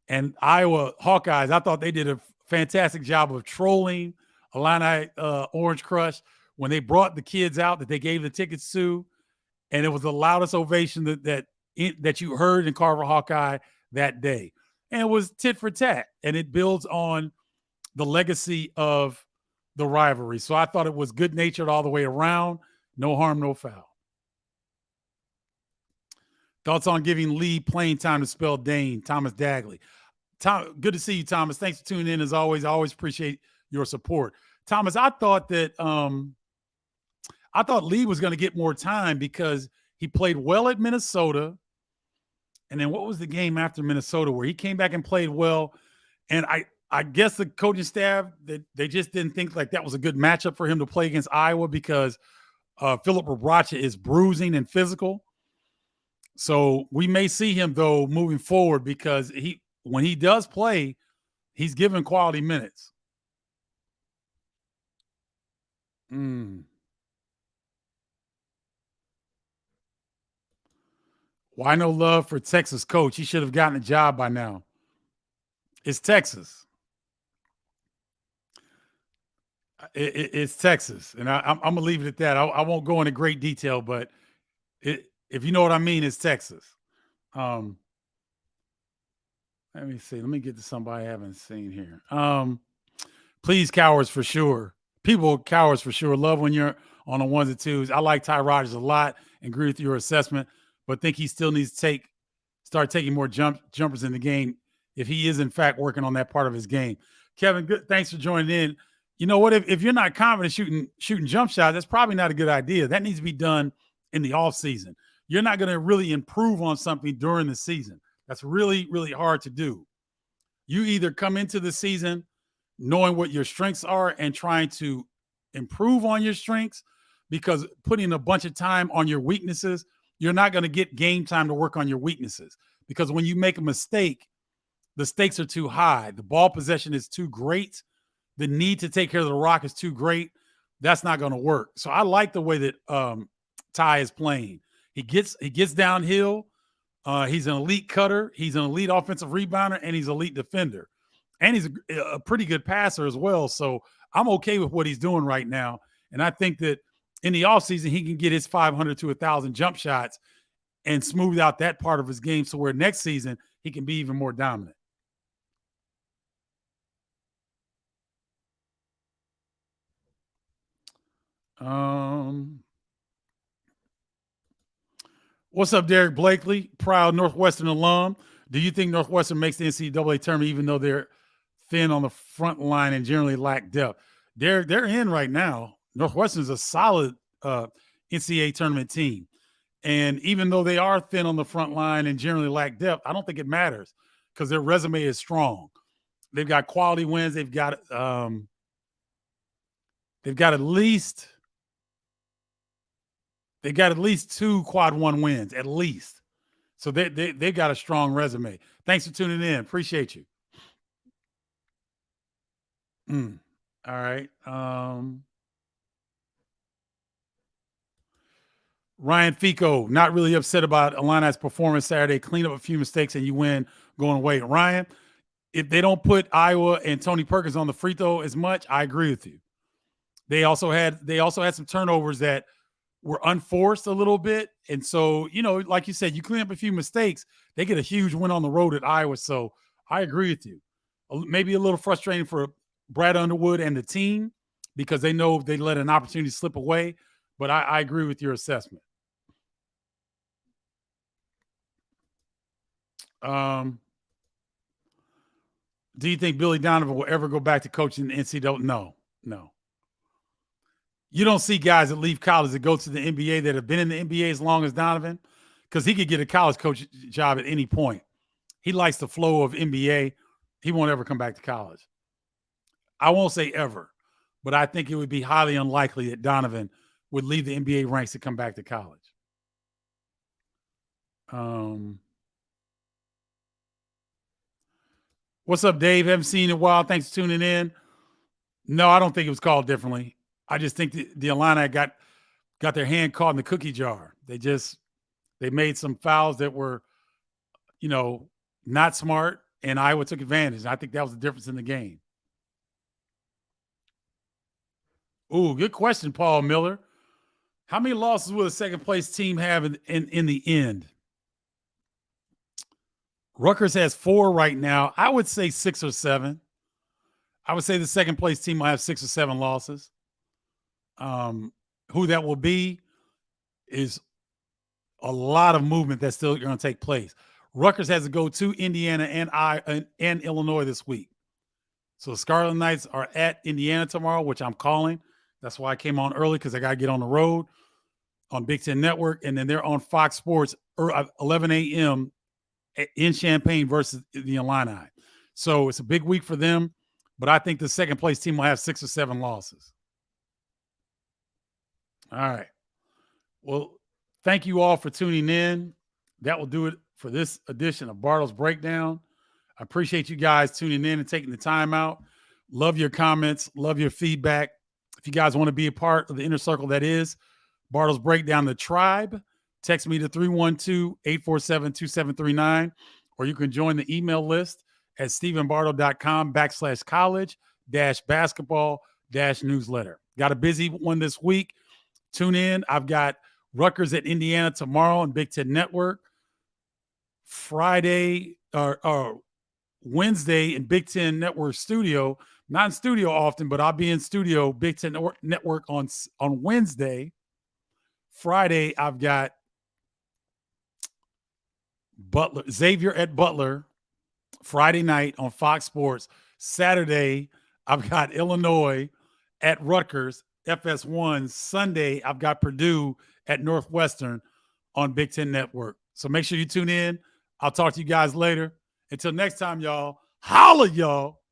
And Iowa Hawkeyes, I thought they did a fantastic job of trolling Illini Orange Crush when they brought the kids out that they gave the tickets to, and it was the loudest ovation that you heard in Carver Hawkeye that day. And it was tit for tat, and it builds on the legacy of the rivalry. So I thought it was good-natured all the way around. No harm, no foul. Thoughts on giving Lee playing time to spell Dane, Thomas Dagley. Tom, good to see you, Thomas. Thanks for tuning in as always. I always appreciate your support. Thomas, I thought Lee was going to get more time because he played well at Minnesota. And then what was the game after Minnesota where he came back and played well? And I guess the coaching staff, they just didn't think like that was a good matchup for him to play against Iowa, because Philip Rebracha is bruising and physical. So we may see him, though, moving forward, because when he does play, he's given quality minutes. Why no love for Texas coach? He should have gotten a job by now. It's Texas. It's Texas. And I'm going to leave it at that. I won't go into great detail, but if you know what I mean, it's Texas. Let me see. Let me get to somebody I haven't seen here. Please, cowards for sure. People, cowards for sure. Love when you're on the ones and twos. I like Ty Rodgers a lot and agree with your assessment, but think he still needs to start taking more jumpers in the game if he is, in fact, working on that part of his game. Kevin, good. Thanks for joining in. You know what? If you're not confident shooting jump shots, that's probably not a good idea. That needs to be done in the offseason. You're not going to really improve on something during the season. That's really, really hard to do. You either come into the season knowing what your strengths are and trying to improve on your strengths, because putting a bunch of time on your weaknesses, you're not going to get game time to work on your weaknesses, because when you make a mistake, the stakes are too high. The ball possession is too great. The need to take care of the rock is too great. That's not going to work. So I like the way that Ty is playing. He gets downhill. He's an elite cutter. He's an elite offensive rebounder, and he's an elite defender. And he's a pretty good passer as well. So I'm okay with what he's doing right now. And I think that in the offseason, he can get his 500 to 1,000 jump shots and smooth out that part of his game, so where next season he can be even more dominant. What's up, Derek Blakely? Proud Northwestern alum. Do you think Northwestern makes the NCAA tournament even though they're thin on the front line and generally lack depth? Derek, they're in right now. Northwestern's a solid NCAA tournament team. And even though they are thin on the front line and generally lack depth, I don't think it matters because their resume is strong. They've got quality wins. They've got at least 2 quad 1 wins, at least. So they've got a strong resume. Thanks for tuning in. Appreciate you. All right. Ryan Fico, not really upset about Illini's performance Saturday. Clean up a few mistakes and you win going away. Ryan, if they don't put Iowa and Tony Perkins on the free throw as much, I agree with you. They also had some turnovers that were unforced a little bit. And so, like you said, you clean up a few mistakes, they get a huge win on the road at Iowa. So I agree with you. Maybe a little frustrating for Brad Underwood and the team because they know they let an opportunity slip away. But I agree with your assessment. Do you think Billy Donovan will ever go back to coaching the NCAA? No. You don't see guys that leave college that go to the NBA that have been in the NBA as long as Donovan because he could get a college coach job at any point. He likes the flow of NBA. He won't ever come back to college. I won't say ever, but I think it would be highly unlikely that Donovan would leave the NBA ranks to come back to college. What's up, Dave? Haven't seen you in a while. Thanks for tuning in. No, I don't think it was called differently. I just think the Illini got their hand caught in the cookie jar. They made some fouls that were, not smart, and Iowa took advantage. And I think that was the difference in the game. Ooh, good question, Paul Miller. How many losses will a second-place team have in the end? Rutgers has 4 right now. I would say 6 or 7. I would say the second-place team will have 6 or 7 losses. Who that will be is a lot of movement that's still going to take place. Rutgers has to go to Indiana and Illinois this week. So the Scarlet Knights are at Indiana tomorrow, which I'm calling. That's why I came on early because I got to get on the road on Big Ten Network. And then they're on Fox Sports 11 a.m. in Champaign versus the Illini. So it's a big week for them. But I think the second-place team will have 6 or 7 losses. All right. Well, thank you all for tuning in. That will do it for this edition of Bardo's Breakdown. I appreciate you guys tuning in and taking the time out. Love your comments. Love your feedback. If you guys want to be a part of the inner circle that is Bardo's Breakdown, the tribe, text me to 312-847-2739, or you can join the email list at stephenbardo.com/college-basketball-newsletter. Got a busy one this week. Tune in. I've got Rutgers at Indiana tomorrow on Big Ten Network. Friday or Wednesday in Big Ten Network studio. Not in studio often, but I'll be in studio Big Ten Network on Wednesday. Friday, I've got Xavier at Butler Friday night on Fox Sports. Saturday, I've got Illinois at Rutgers, FS1. Sunday, I've got Purdue at Northwestern on Big Ten Network. So make sure you tune in. I'll talk to you guys later. Until next time, y'all. Holla, y'all.